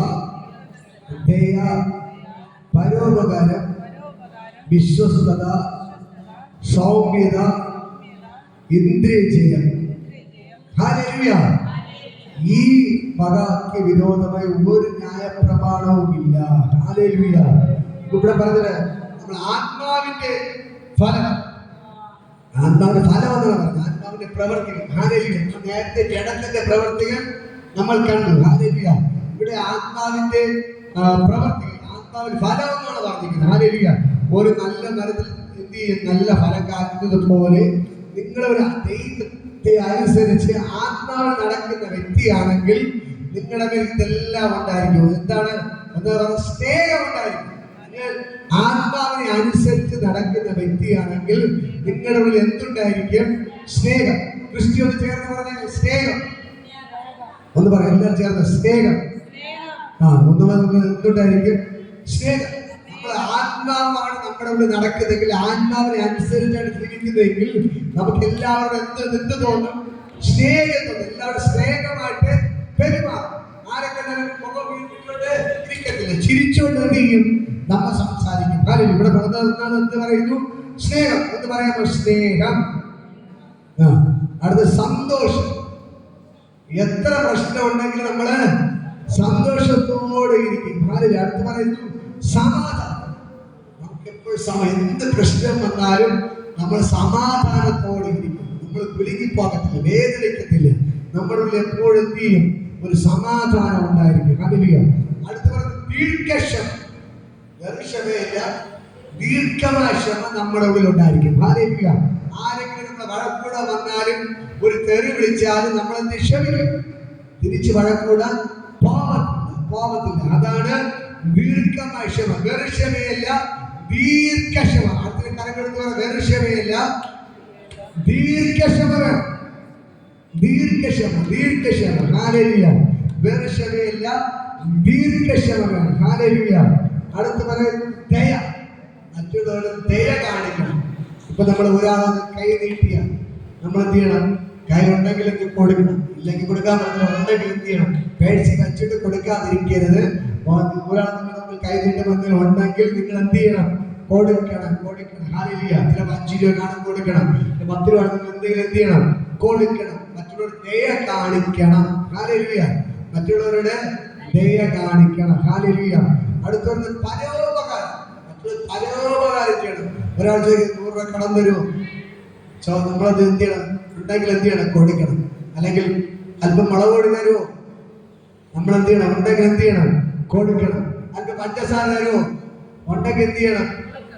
ദയ, പരോപകാരം, വിശ്വസ്തത, സൗമ്യത, ഇന്ദ്രിയജയം. ഹല്ലേലൂയ. ഈ വകയ്ക്ക് വിരോധമായി ഒരു ന്യായപ്രമാണവുമില്ല. ഹല്ലേലൂയ. ഇവിടെ പറഞ്ഞത് നമ്മൾ ആത്മാവിന്റെ ഫലം എന്നാണ് പറഞ്ഞത്. ആത്മാവിന്റെ പ്രവർത്തികൾ. ഹല്ലേലൂയ. നേരത്തെ ജഡത്തിന്റെ പ്രവർത്തികൾ നമ്മൾ കണ്ടു. ഹല്ലേലൂയ. ഇവിടെ ആത്മാവിന്റെ പ്രവർത്തികൾ, ആത്മാവിന്റെ ഫലം എന്നാണ് പറഞ്ഞിരിക്കുന്നത്. ഹല്ലേലൂയ. ഒരു നല്ല മരത്തിൽ എന്ത് ചെയ്യും? നല്ല ഫലം കാക്കുന്നത് പോലെ നിങ്ങളൊരു ദൈവത്തെ അനുസരിച്ച് ആത്മാവിൽ നടക്കുന്ന വ്യക്തിയാണെങ്കിൽ നിങ്ങളുടെ മേൽ ഇതെല്ലാം ഉണ്ടായിരിക്കും. എന്താണ്? എന്താ പറയുക? സ്നേഹം ഉണ്ടായിരിക്കും. ആത്മാവിനെ അനുസരിച്ച് നടക്കുന്ന വ്യക്തിയാണെങ്കിൽ നിങ്ങളുടെ ഉള്ളിൽ എന്തുണ്ടായിരിക്കും? സ്നേഹം. ക്രിസ്റ്റിയോട് ചേർന്ന് പറഞ്ഞ സ്നേഹം ഒന്ന് പറയാം. എല്ലാവരും ചേർന്ന് സ്നേഹം. എന്തുണ്ടായിരിക്കും? സ്നേഹം. നമ്മൾ ആത്മാവാണ് നമ്മുടെ ഉള്ളിൽ നടക്കുന്നതെങ്കിൽ, ആത്മാവിനെ അനുസരിച്ചാണ് ജീവിക്കുന്നതെങ്കിൽ നമുക്ക് എല്ലാവരും എന്ത് തോന്നും? സ്നേഹം തോന്നും. എല്ലാവരും സ്നേഹമായിട്ട് പെരുമാറും. ആരൊക്കെ മുഖം വീട്ടിക്കൊണ്ട് ഇരിക്കത്തില്ല, ചിരിച്ചുകൊണ്ട് എന്ത് ചെയ്യും? നമ്മൾ സംസാരിക്കും. കാരണം ഇവിടെ പറഞ്ഞതാണ് എന്ത് പറയുന്നു? സ്നേഹം എന്ന് പറയുമ്പോൾ സ്നേഹം. അടുത്ത സന്തോഷം. എത്ര പ്രശ്നം ഉണ്ടെങ്കിലും നമ്മള് സന്തോഷത്തോടെ ഇരിക്കും. അടുത്ത് പറയുന്നു സമാധാനം. നമുക്ക് എപ്പോഴും എന്ത് പ്രശ്നം വന്നാലും നമ്മൾ സമാധാനത്തോടെ ഇരിക്കും. നമ്മൾ കുലുങ്ങിപ്പോകത്തില്ല, വേദനിക്കത്തില്ല. നമ്മളുള്ളിൽ എപ്പോഴും എന്ത് ചെയ്യും? ഒരു സമാധാനം ഉണ്ടായിരിക്കും. ഹല്ലേലൂയ. അടുത്ത് പറയുന്നത് ദീർഘക്ഷമ. ദീർഘക്ഷമയില്ല, ദീർഘമായ ക്ഷമ നമ്മുടെ ഉള്ളിൽ ഉണ്ടായിരിക്കും. ഹല്ലേലൂയ. ആരെങ്കിലും നമ്മുടെ വഴക്കൂടെ വന്നാലും ഒരു തെറി വിളിച്ചാലും നമ്മൾ എന്ത് ക്ഷമിക്കും? തിരിച്ച് വഴക്കൂടാൻ പോകത്തില്ല. അതാണ് ദീർഘമായ ക്ഷമ. വെറുക്ഷമയല്ല, ദീർഘക്ഷമ. അടുത്ത കരങ്ങളെന്ന് പറയാം. വെറുക്ഷമയല്ല, ദീർഘക്ഷമ വേണം. ദീർഘക്ഷമ. ഹല്ലേലൂയ. വെറുക്ഷമയല്ല, ദീർഘക്ഷമ വേണം. ഹല്ലേലൂയ. അടുത്ത് പറയുന്നത് ദയ. മറ്റുള്ളവർ ദയ കാണിക്കണം. ഇപ്പൊ നമ്മൾ ഒരാളെ കൈ നീട്ടിയ നമ്മൾ എന്ത് ചെയ്യണം? കൈ ഉണ്ടെങ്കിൽ കൊടുക്കണം, ഇല്ലെങ്കിൽ കൊടുക്കാൻ പറ്റില്ല. ഉണ്ടെങ്കിൽ എന്ത് ചെയ്യണം? പേടിച്ച് കച്ചിട്ട് കൊടുക്കാതിരിക്കരുത്. ഒരാൾ നമ്മൾ കൈ നീട്ടുമെങ്കിൽ ഉണ്ടെങ്കിൽ നിങ്ങൾ എന്ത് ചെയ്യണം? കൊടുക്കണം. ഹല്ലേലൂയ. ചിലപ്പോൾ 5 രൂപ കാണും കൊടുക്കണം, 10 രൂപ എന്തെങ്കിലും എന്ത് ചെയ്യണം? കൊടുക്കണം. മറ്റുള്ളവർ ദയ കാണിക്കണം. ഹല്ലേലൂയ. മറ്റുള്ളവരുടെ ദയ കാണിക്കണം. ഹല്ലേലൂയ. അടുത്തത് പരോപകാരം. മറ്റുള്ള പരോപകാരം ചെയ്യണം. ഒരാൾ 100 രൂപ കടം തരുമോ? നമ്മളത് എന്ത് ചെയ്യണം? ഉണ്ടെങ്കിൽ എന്ത് ചെയ്യണം? കൊടുക്കണം. അല്ലെങ്കിൽ അല്പം മുളക് പൊടി തരുമോ? നമ്മൾ എന്ത് ചെയ്യണം? ഉണ്ടെങ്കിൽ എന്ത് ചെയ്യണം? കൊടുക്കണം. അല്പം പഞ്ചസാര തരുമോ? ഉണ്ടെങ്കിൽ എന്ത് ചെയ്യണം?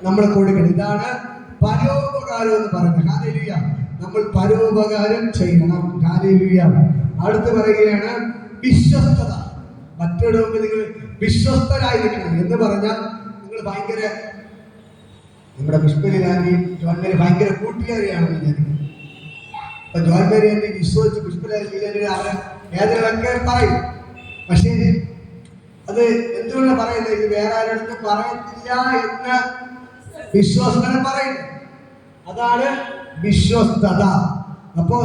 നമ്മൾ കൊടുക്കണം. ഇതാണ് പരോപകാരം എന്ന് പറയുന്നത്. ഹല്ലേലൂയ. നമ്മൾ പരോപകാരം ചെയ്യണം. ഹല്ലേലൂയ. അടുത്ത് പറയുകയാണ് വിശ്വസ്തത. മറ്റൊരു മുമ്പിൽ നിങ്ങൾ വിശ്വസ്തരായിരിക്കണം എന്ന് പറഞ്ഞാൽ നിങ്ങൾ ഭയങ്കര, നമ്മുടെ പുഷ്പലി ആന്റി ജോൺമേരി ഭയങ്കര കൂട്ടുകാരിയാണെന്ന് വിചാരിക്കും. അപ്പൊ ജോൺമേരി ആന്റി വിശ്വസിച്ച് പുഷ്പലി അവരെ ഏതൊക്കെ പറയും. പക്ഷേ അത് എന്തുകൊണ്ടാണ് പറയുന്നത്? ഇത് വേറെ ആരുടെ പറയത്തില്ല എന്ന് വിശ്വാസങ്ങളെ പറയും. അതാണ് വിശ്വസ്തത. അപ്പോ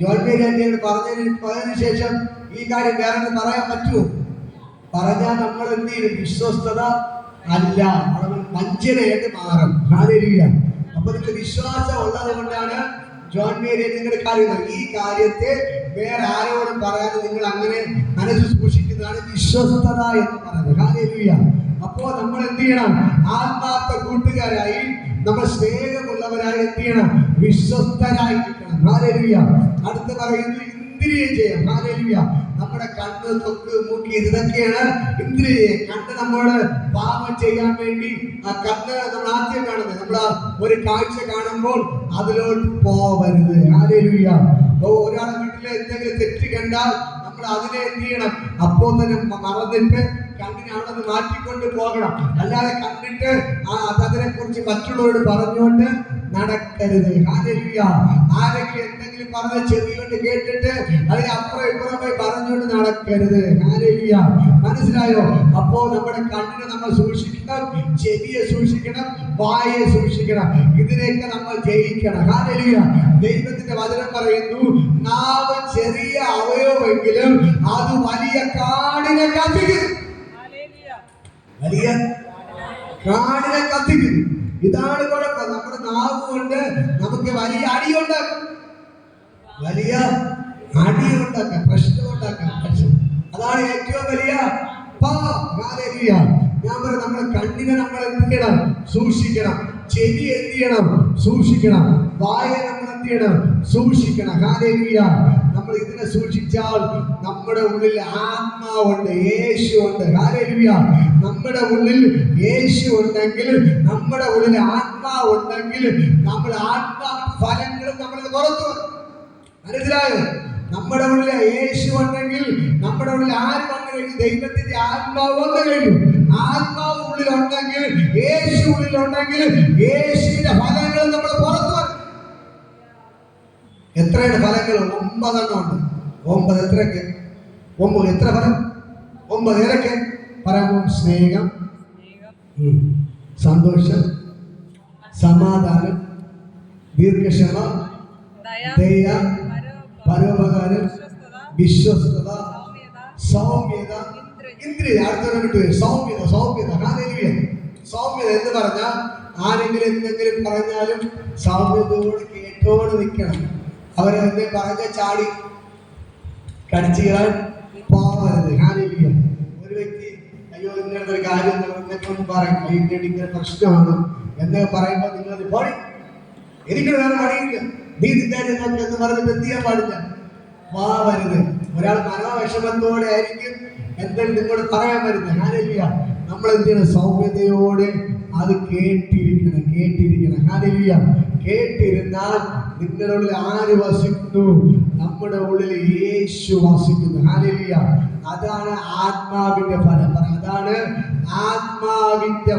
ജോൺമേരി ആന്റിയോട് പറഞ്ഞതിന് ശേഷം ഈ കാര്യം വേറെ പറയാൻ പറ്റുമോ? പറഞ്ഞാൽ നമ്മൾ എന്ത് ചെയ്യും? വിശ്വസ്തത അല്ല, വഞ്ചനയായിട്ട് മാറും. ഹല്ലേലൂയ. അപ്പൊ നിങ്ങൾക്ക് വിശ്വാസം ഉള്ളത് കൊണ്ടാണ് ജോൺമേരി നിങ്ങളുടെ കാര്യം ഈ കാര്യത്തെ വേറെ ആരോടും പറയാതെ നിങ്ങൾ അങ്ങനെ മനസ്സ് സൂക്ഷിക്കുന്നതാണ് വിശ്വസ്തത എന്ന് പറയുന്നത്. ഹല്ലേലൂയ. അപ്പോ നമ്മൾ എന്ത് ചെയ്യണം? ആത്മാർത്ഥ കൂട്ടുകാരായി, നമ്മൾ സ്നേഹമുള്ളവരായി എന്ത് ചെയ്യണം? വിശ്വസ്തരായിരിക്കണം. ഹല്ലേലൂയ. അടുത്ത് പറയുന്നത് ഇന്ദ്രിയ ജയം. ഹല്ലേലൂയ. നമ്മുടെ കണ്ണ്, തൊക്ക്, മൂക്ക് ഇതൊക്കെയാണ് ഇന്ദ്രിയ. കണ്ണ് നമ്മള് പാപം ചെയ്യാൻ വേണ്ടി ആ കണ്ണ് നമ്മൾ ആദ്യം കാണുന്നത്. നമ്മൾ ഒരു കാഴ്ച കാണുമ്പോൾ അതിലോട്ട് പോവരുത്. ഹല്ലേലൂയ. ഒരാളെ വീട്ടിലെ എന്തെങ്കിലും തെറ്റ് കണ്ടാൽ നമ്മൾ അതിനെ എന്ത് ചെയ്യണം? അപ്പോ തന്നെ മറന്നിട്ട് കണ്ണിനെ അവിടെ നിന്ന് മാറ്റിക്കൊണ്ട് പോകണം. അല്ലാതെ കണ്ടിട്ട് അതിനെ കുറിച്ച് മറ്റുള്ളവരോട് പറഞ്ഞുകൊണ്ട് നടക്കരുത്. ഹല്ലേലൂയ. ആരെങ്കിലും എന്തെങ്കിലും പറഞ്ഞ ചെവി കൊണ്ട് കേട്ടിട്ട് അതിന് അപ്പുറം ഇപ്പുറം പോയി പറഞ്ഞുകൊണ്ട് നടക്കരുത്. ഹല്ലേലൂയ. മനസ്സിലായോ? അപ്പോ നമ്മുടെ കണ്ണിനെ നമ്മൾ സൂക്ഷിക്കണം, ചെവിയെ സൂക്ഷിക്കണം, വായെ സൂക്ഷിക്കണം. ഇതിനെയൊക്കെ നമ്മൾ ജയിക്കണം. ഹല്ലേലൂയ. ദൈവത്തിന്റെ വചനം പറയുന്നു, നാവ് ചെറിയ അവയവമെങ്കിലും അത് വലിയ കാടിനെ കത്തിക്കും. വലിയ കാടിനെ കത്തിക്കും. ഇതാണ് കുഴപ്പം. നമ്മുടെ നാവ് കൊണ്ട് നമുക്ക് വലിയ അടിയുണ്ടാക്കാം, വലിയ അടിയുണ്ടാക്കാം, പ്രശ്നമുണ്ടാക്കാം. അതാണ് ഏറ്റവും വലിയ പാപം. ഹല്ലേലൂയ. ഞാൻ പറയാം, നമ്മുടെ കണ്ണിനെ നമ്മൾ എന്ത് ചെയ്യണം? സൂക്ഷിക്കണം. ചെവി എന്ത് ചെയ്യണം? സൂക്ഷിക്കണം. വായ നമ്മൾ എന്ത് ചെയ്യണം? സൂക്ഷിക്കണം. ഹല്ലേലൂയ. നമ്മൾ ഇതിനെ സൂക്ഷിച്ചാൽ നമ്മുടെ ഉള്ളിൽ ആത്മാവുണ്ട്, യേശു ഉണ്ട്. ഹല്ലേലൂയ. നമ്മുടെ ഉള്ളിൽ യേശു ഉണ്ടെങ്കിൽ, നമ്മുടെ ഉള്ളിൽ ആത്മാവുണ്ടെങ്കിൽ, നമ്മൾ ആത്മാ ഫലങ്ങളും നമ്മൾ പുറത്തു വരും. മനസ്സിലായോ? നമ്മുടെ ഉള്ളിൽ യേശു ഉണ്ടെങ്കിൽ, നമ്മുടെ ഉള്ളിൽ ആര് വന്നു കഴിഞ്ഞു? ദൈവത്തിന്റെ ആത്മാവ് വന്നു കഴിഞ്ഞു. ആത്മാവ് ഉള്ളിലുണ്ടെങ്കിൽ, യേശു ഉള്ളിലുണ്ടെങ്കിൽ, യേശുവിന്റെ ഫലങ്ങൾ നമ്മൾ പുറത്തു വരും. എത്രയാണ് ഫലങ്ങൾ? 9 എണ്ണം ഉണ്ട്. 9 എത്രയൊക്കെ? 9 എത്ര ഫലം? 9 ഏതൊക്കെ? പരമം, സ്നേഹം, സന്തോഷം, സമാധാനം, ദീർഘക്ഷമ, ദയ, പരോപകാരം, വിശ്വസ്തത, സൗമ്യത, ഇന്ദ്രിയ. അടുത്ത സൗമ്യത. സൗമ്യത. ഹല്ലേലൂയ. സൗമ്യത എന്ന് പറഞ്ഞാൽ ആരെങ്കിലും എന്തെങ്കിലും പറഞ്ഞാലും സൗമ്യതയോട് കേട്ടോട് നിൽക്കണം. അവരെ എന്നെ പറഞ്ഞ ചാടി കടിച്ചു കയറാൻ പോകരുത്. ഹല്ലേലൂയ. ഒരു വ്യക്തി അയ്യോ ഇങ്ങനത്തെ ഒരു കാര്യം എന്നൊക്കെ പറയും, ഇങ്ങനെ പ്രശ്നമാണ് എന്നൊക്കെ പറയുമ്പോൾ നിങ്ങൾ പോയി, എനിക്ക് വേറെ പണിയില്ല, നീ നിന്റെ നോക്കി എന്ന് പറഞ്ഞിട്ട് എന്ത് ചെയ്യാൻ പാടില്ല, പോവരുത്. ഒരാൾ മനോവിഷമത്തോടെ ആയിരിക്കും എന്തെങ്കിലും നിങ്ങളോട് പറയാൻ വരുന്നത്. ഹല്ലേലൂയ. നമ്മൾ എന്ത് ചെയ്യണം? സൗമ്യതയോടെ അത് കേട്ടിരിക്കണം. ഹല്ലേലൂയ. കേട്ടിരുന്നാൽ നിങ്ങളുടെ ഉള്ളിൽ ആര് വസിക്കുന്നു? നമ്മുടെ ഉള്ളിൽ യേശു വസിക്കുന്നു. ഹല്ലേലൂയ. അതാണ് ആത്മാവിന്റെ ഫലം. അതാണ് ആത്മാവിന്റെ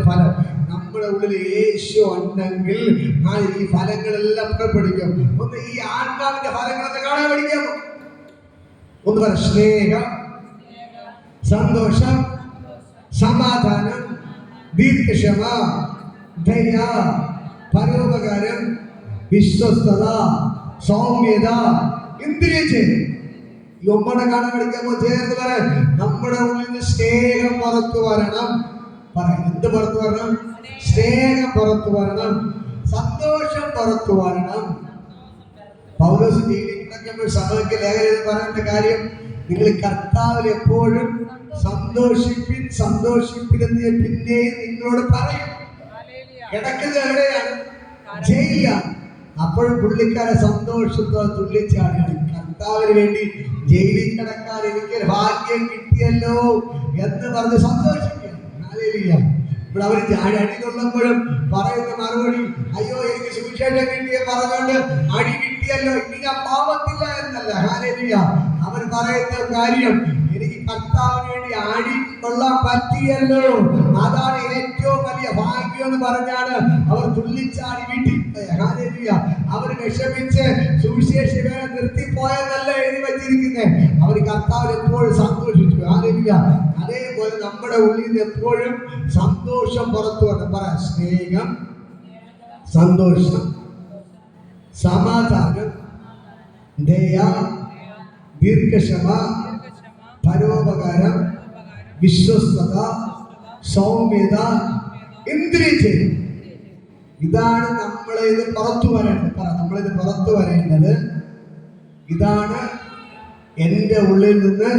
ഫലം. നമ്മുടെ ഉള്ളിൽ യേശു ഉണ്ടെങ്കിൽ ഈ ഫലങ്ങളെല്ലാം പുറപ്പെടുക്കും. ഒന്ന് ഈ ആത്മാവിന്റെ ഫലങ്ങളൊക്കെ കാണാൻ പഠിക്കാമോ? ഒന്ന് പറ. സ്നേഹം, സന്തോഷം, സമാധാനം, ദീർഘക്ഷമ, ദയ, പരോപകാരം, വിശ്വസ്തത, സൗമ്യത, ഇന്ദ്രിയ ജയം. ഈ 9 കാണാൻ പഠിക്കാമോ? ചേർന്ന് പറ. നമ്മുടെ ഉള്ളിൽ നിന്ന് സ്നേഹം പുറത്തു വരണം. എന്ത് പുറത്തു വരണം? സ്നേഹം പുറത്തു വരണം. സന്തോഷം പുറത്തു വരണം. പൗലോസ് ജീവിക്കുന്ന സഭയ്ക്ക് ലേഖനം പറയുന്ന കാര്യം, നിങ്ങൾ കർത്താവിൽ എപ്പോഴും സന്തോഷിപ്പിക്കുന്ന പിന്നെയും നിങ്ങളോട് പറയും. കിടക്കുന്നത് എവിടെയാണ്? ജയിലാണ്. അപ്പോൾ പുള്ളിക്കാരെ സന്തോഷത്തോടെ തുള്ളിച്ചാടിയാണ്. കർത്താവിന് വേണ്ടി ജയിലിൽ കിടക്കാൻ എനിക്കൊരു ഭാഗ്യം കിട്ടിയല്ലോ എന്ന് പറഞ്ഞ് സന്തോഷിക്കുകയാണ്. ഹല്ലേലൂയ. ഇവിടെ അവർ അടി കൊള്ളുമ്പോഴും പറയുന്ന മറുപടി, അയ്യോ എനിക്ക് സുവിശേഷം കിട്ടിയ പറഞ്ഞുകൊണ്ട് അടി കിട്ടിയല്ലോ, ഇനി ഞാൻ പാവത്തില്ല എന്നല്ല. ഹല്ലേലൂയ. അവർ പറയുന്ന കാര്യം, എനിക്ക് കർത്താവിന് വേണ്ടി ആടി കൊള്ളാൻ പറ്റിയല്ലോ, അതാണ് ഏറ്റവും വലിയ ഭാഗ്യം എന്ന് പറഞ്ഞാണ് അവർ തുള്ളിച്ചാടി വീട്ടിൽ. ഹല്ലേലൂയ. അവർ വിഷമിച്ച് സുവിശേഷം നിർത്തിപ്പോയെന്നല്ല എഴുതി വച്ചിരിക്കുന്നത്. അവർ കർത്താവിൽ എപ്പോഴും സന്തോഷിച്ചു. ഹല്ലേലൂയ. അതേപോലെ നമ്മുടെ ഉള്ളിൽ നിന്ന് എപ്പോഴും സന്തോഷം പുറത്തു വരണം. പറ, സ്നേഹം, സന്തോഷം, സമാധാനം, ദയ, ദീർഘക്ഷമ, പരോപകാരം, വിശ്വസ്തത, സൗമ്യത, ഇന്ദ്രിയജയം. ഇതാണ് നമ്മളിത് പുറത്തു വരേണ്ടത്. പറ, നമ്മളിത് പുറത്തു വരേണ്ടത് ഇതാണ്. എൻ്റെ ഉള്ളിൽ നിന്ന്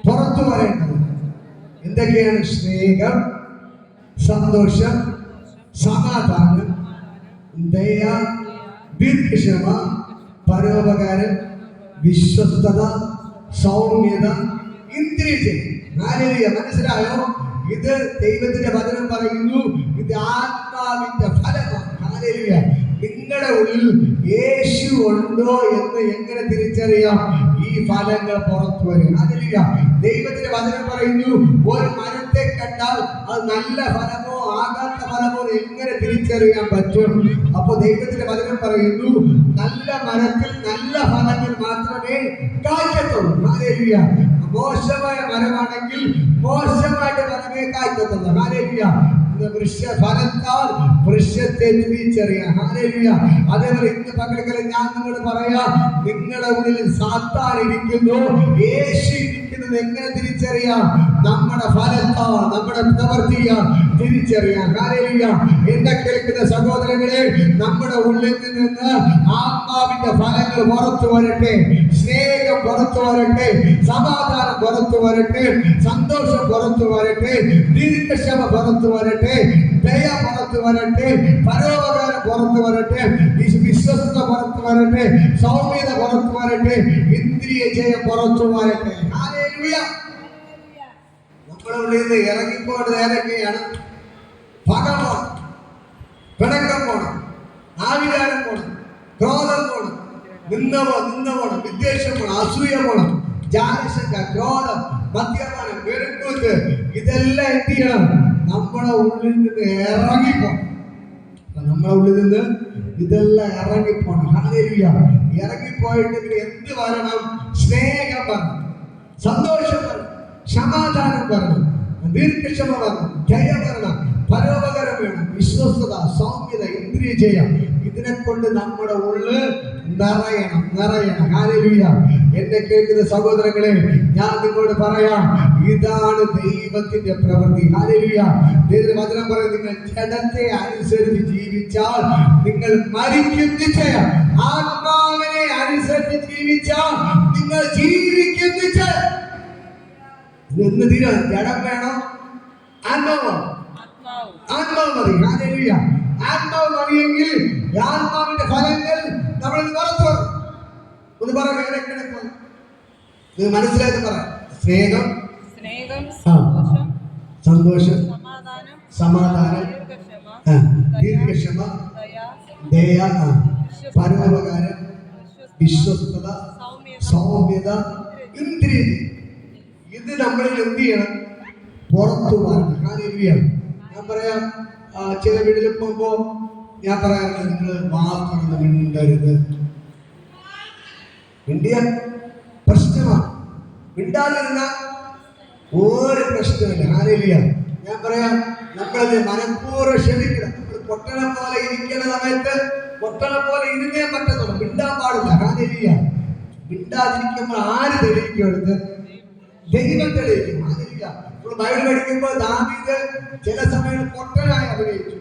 പുറത്തു വരേണ്ടത് എന്തൊക്കെയാണ്? സ്നേഹം, സന്തോഷം, സമാധാനം, ദയ, ദീർഘക്ഷമ, പരോപകാരം, വിശ്വസ്തത, സൗമ്യത, ഇന്ദ്രിയജയം. ഹല്ലേലൂയ. മനസ്സിലായോ? ഇത് ദൈവത്തിന്റെ വചനം പറയുന്നു, ഇത് ആത്മാവിന്റെ ഫലമാണ്. ഹല്ലേലൂയ. നിങ്ങളുടെ ഉള്ളിൽ യേശു ഉണ്ടോ എന്ന് എങ്ങനെ തിരിച്ചറിയാം? ഈ ഫലങ്ങൾ പുറത്തു വരും. ഹല്ലേലൂയ. ദൈവത്തിന്റെ വചനം പറയുന്നു, ഒരു മരത്തെ കണ്ടാൽ അത് നല്ല ഫലമോ ആകാത്ത ഫലമോ എങ്ങനെ തിരിച്ചറിയാൻ പറ്റും? അപ്പൊ ദൈവത്തിന്റെ വചനം പറയുന്നു, നല്ല മരത്തിൽ നല്ല ഫലങ്ങൾ മാത്രമേ കായ്ക്കത്തുള്ളൂ. ഹല്ലേലൂയ. മോശമായ മരമാണെങ്കിൽ മോശമായിട്ട് ഫലമേ കായ്ക്കത്തുള്ളൂ. ഹല്ലേലൂയ. ഫലത്താൽ വൃക്ഷത്തെ തിരിച്ചറിയാം. ഹല്ലേലൂയ. അതേപോലെ ഇന്ന് പകൽക്കാലം ഞാൻ നിങ്ങളോട് പറയാം, നിങ്ങളുടെ ഉള്ളിൽ സാത്താൻ ഇരിക്കുന്നു, യേശു ഇരിക്കുന്നത് എങ്ങനെ തിരിച്ചറിയാം? നമ്മുടെ ഫലത്താൽ, നമ്മുടെ പ്രവൃത്തിയാൽ തിരിച്ചറിയാം. ഹല്ലേലൂയ. എന്നെ കേൾക്കുന്ന സഹോദരങ്ങളെ, നമ്മുടെ ഉള്ളിൽ നിന്ന് ആത്മാവിന്റെ ഫലങ്ങൾ പുറത്തു വരട്ടെ. സ്നേഹം പുറത്തു വരട്ടെ, സമാധാനം പുറത്തു വരട്ടെ, സന്തോഷം പുറത്തു വരട്ടെ, ദീർഘക്ഷമ പുറത്തു വരട്ടെ, ദയ പുറത്തു വരട്ടെ, പരോപകാരം പുറത്തു വരട്ടെ, വിശ്വസ്തത പുറത്തു വരട്ടെ, സൗമ്യത പുറത്തു വരട്ടെ, ഇന്ദ്രിയ ജയം പുറത്തു വരട്ടെ. ഹല്ലേലൂയ. നമ്മുടെ ഉള്ളിൽ നിന്ന് ഇറങ്ങിപ്പോയത് ഏതൊക്കെയാണ്? പക പോണം, പിണക്കം പോണം, ആവികാരം പോണം, ക്രോധം പോണം, നിന്ന പോണം, വിദ്വേഷം പോണം, അസൂയ പോണം, ജാലശങ്ക, ക്രോധം, മദ്യപാനം, വെറുക്കൂത്ത്, ഇതെല്ലാം എന്ത് ചെയ്യണം? നമ്മുടെ ഉള്ളിൽ നിന്ന് ഇറങ്ങിപ്പോണം. നമ്മുടെ ഉള്ളിൽ നിന്ന് ഇതെല്ലാം ഇറങ്ങിപ്പോണം. ഹല്ലേലൂയ. ഇറങ്ങിപ്പോയിട്ട് പിന്നെ എന്ത് വരണം? സ്നേഹം വരണം, സന്തോഷം വരണം, സമാധാനം വരണം, ദീർഘക്ഷമ വരണം, ജയം വരണം, പരോപകാരം വേണം, വിശ്വസ്തത, സൗമ്യത, ഇന്ദ്രിയ ജയം. ഇതിനെ കൊണ്ട് നമ്മുടെ ഉള്ളിൽ നിറയണം. ഹല്ലേലൂയ. എന്നെ കേൾക്കുന്ന സഹോദരങ്ങളെ, ഞാൻ നിങ്ങളോട് പറയാം, ഇതാണ് ദൈവത്തിന്റെ പ്രവൃത്തി. ഹല്ലേലൂയ. ദൈവത്തിന്റെ വചനം പറയുന്നത്, നിങ്ങൾ ജഡത്തെ അനുസരിച്ച് ജീവിച്ചാൽ നിങ്ങൾ മരിക്കും നിശ്ചയം. ആത്മാവിനെ അനുസരിച്ച് ജീവിച്ചാൽ നിങ്ങൾ ജീവിക്കും നിശ്ചയം. എന്ന് തീരാൻ ജഡം വേണോ? ആത്മാവ് മതി. ഹല്ലേലൂയ. ആത്മാവ് മതിയെങ്കിൽ ആത്മാവിന്റെ ഫലങ്ങൾ നമ്മൾ പുറത്തു വരും. ഒന്ന് പറയാം, എങ്ങനെ കിടക്കും? ഇത് മനസ്സിലാക്കി പറയാം. സ്നേഹം, സന്തോഷം, സമാധാനം, ദീർഘക്ഷമ, ദയ, പരോപകാരം, വിശ്വസ്തത, സൗമ്യത, ഇന്ദ്രിയ. ഇത് നമ്മളിൽ എന്ത് ചെയ്യണം? പുറത്തു വരണം. ഹല്ലേലൂയ. ഞാൻ പറയാം, ചില വീട്ടിൽ പോകുമ്പോ ഞാൻ പറയാറുണ്ട്, നിങ്ങൾ മാത്രം മിണ്ടരുത്. മിണ്ടിയ പ്രശ്നമാണ്. മിണ്ടാതിരുന്ന ഒരു പ്രശ്നമില്ല. ഹല്ലേലൂയ. ഞാൻ പറയാം, നമ്മളത് മനഃപൂർവ്വം ക്ഷമിക്കണം. നമ്മൾ പൊട്ടണം പോലെ ഇരിക്കുന്ന സമയത്ത് പൊട്ടണം പോലെ ഇരുന്നേ പറ്റത്തുള്ളൂ. മിണ്ടാൻ പാടില്ല. ഹല്ലേലൂയ. മിണ്ടാതിരിക്കുമ്പോൾ ആര് തെളിയിക്കരുത്? ദൈവം തെളിയിക്കും. ഹല്ലേലൂയ. നമ്മൾ ബൈബിൾ പഠിക്കുമ്പോൾ ദാവീദ് ചില സമയത്ത് പൊട്ടനായി അഭിനയിച്ചു,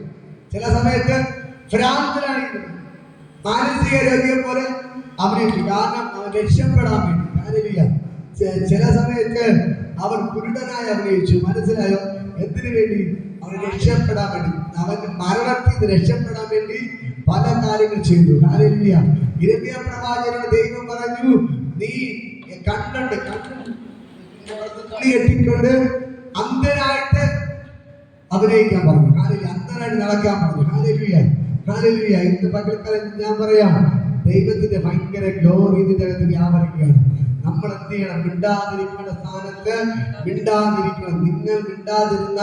ചില സമയത്ത് ഭ്രാന്തനായിരുന്നു, മാനസിക രോഗിയെ പോലെ അഭിനയിച്ചു. കാരണം അവൻ രക്ഷപ്പെടാൻ വേണ്ടി. ഹല്ലേലൂയ. ചില സമയത്ത് അവൻ കുരുടനായി അഭിനയിച്ചു. മനസ്സിലായോ? എന്തിനു വേണ്ടി? അവൻ രക്ഷപ്പെടാൻ വേണ്ടി, അവൻ മരണത്തിൽ നിന്ന് രക്ഷപ്പെടാൻ വേണ്ടി പല കാര്യങ്ങൾ ചെയ്തു. ഹല്ലേലൂയ. യിരെമ്യാ പ്രവാചകനോട് ദൈവം പറഞ്ഞു, നീ കണ്ണുണ്ട് തുണി കെട്ടിക്കൊണ്ട് അന്ധനായിട്ട് അഭിനയിക്കാൻ പറഞ്ഞു. ഹല്ലേലൂയ. അന്ധനായിട്ട് നടക്കാൻ പറഞ്ഞു. ഹല്ലേലൂയ. ഹല്ലേലൂയ. ഇന്ന് പകൽക്കാലം ഞാൻ പറയാം, ദൈവത്തിന്റെ ഭയങ്കര ഗ്ലോറി ഇതിന്റെ അകത്ത് വ്യാപരിക്കുകയാണ്. നമ്മൾ എന്ത് ചെയ്യണം? മിണ്ടാതിരിക്കേണ്ട സ്ഥാനത്ത് മിണ്ടാതിരിക്കണം. നിങ്ങൾ മിണ്ടാതിരുന്ന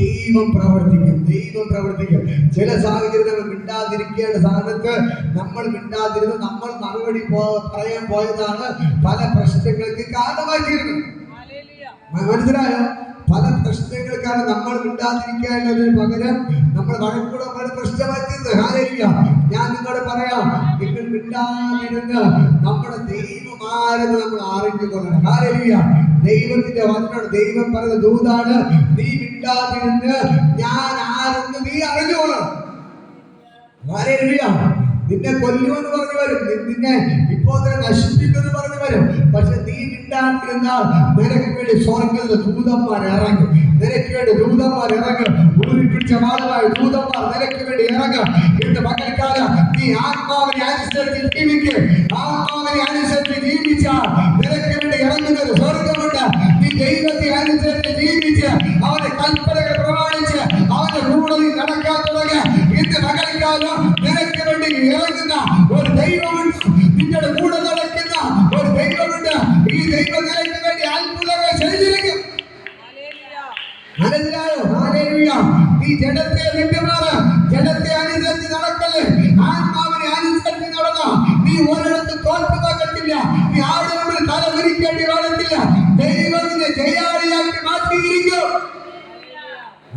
ദൈവം പ്രവർത്തിക്കും. ദൈവം പ്രവർത്തിക്കും. ചില സാഹചര്യത്തിൽ നമ്മൾ മിണ്ടാതിരിക്കേണ്ട സ്ഥാനത്ത് നമ്മൾ മിണ്ടാതിരുന്ന് നമ്മൾ മറുപടി പറയാൻ പോയതാണ് പല പ്രശ്നങ്ങൾക്ക് കാരണമായി തീരുന്നത്. മനസ്സിലായോ? പല പ്രശ്നങ്ങൾക്കാണ് നമ്മൾ മിണ്ടാതിരിക്കാനുള്ളതിന് പകരം നമ്മൾ വഴക്കൂടാൻ പല പ്രശ്നമായി തീർന്നത്. ഹല്ലേലൂയ. ഞാൻ നിങ്ങളോട് പറയാം, നിങ്ങൾ മിണ്ടാതിരുന്ന് നമ്മുടെ ദൈവം ആരെന്ന് നമ്മൾ അറിഞ്ഞുകൊള്ളണം. ഹല്ലേലൂയ. ദൈവത്തിന്റെ വചനം, ദൈവം പറയുന്ന ദൂതാണ്, നീ മിണ്ടാതിരുന്ന് ഞാൻ ആരെന്ന് നീ അറിഞ്ഞുകൊള്ളണം. ഹല്ലേലൂയ. നിന്നെ കൊല്ലുമെന്ന് പറഞ്ഞു വരും, നിന്നെ ഇപ്പോൾ തന്നെ നശിപ്പിക്കുമെന്ന് പറഞ്ഞു വരും. പക്ഷെ നീ മിണ്ടാതിരുന്നാൽ നിനക്ക് വേണ്ടി സ്വർഗ്ഗത്തിലെ ദൂതന്മാർ ഇറങ്ങും. നിനക്ക് വേണ്ടി ദൂതന്മാർ ഇറങ്ങും. ഊരിപ്പിടിച്ച വാളുമായി ദൂതന്മാർ നിനക്ക് വേണ്ടി ഇറങ്ങും. ഇന്ന് പകൽക്കാലം നീ ആത്മാവിനെ അനുസരിച്ച് ജീവിക്കുക. ആത്മാവിനെ അനുസരിച്ച് ജീവിച്ചാൽ നിനക്ക് വേണ്ടി ഇറങ്ങുന്നത് സ്വർഗമുണ്ട്. നീ ദൈവത്തെ അനുസരിച്ച് ജീവിച്ച് അവന്റെ കൽപ്പനകൾ പ്രമാണിച്ച് അവന്റെ കൂടെ നീ നടക്കാൻ തുടങ്ങുക. ഇന്ന് പകൽക്കാലം നിനക്ക് വേണ്ടി ഇറങ്ങുന്ന ഒരു ദൈവമുണ്ട്. നിങ്ങളുടെ കൂടെ നടക്കുന്ന ഒരു ദൈവമുണ്ട്. ഈ ദൈവം നിനക്ക് വേണ്ടി അത്ഭുതങ്ങൾ ചെയ്തിരിക്കും. മനസ്സിലായോ? ഹല്ലേലൂയ. നീ ജഡത്തെ വിട്ടുമാറ്. ജഡത്തെ അനുസരിച്ച് നടക്കല്ലേ. ആത്മാവിനെ അനുസരിച്ച് നടന്ന നീ ഒരിടത്ത് തോൽപ്പിക്കത്തില്ല. നീ ആരുടെ മുമ്പിൽ തല വിരിക്കേണ്ടി വരത്തില്ല. ദൈവം നിന്നെ ജയാളിയാക്കി മാറ്റിയിരിക്കും.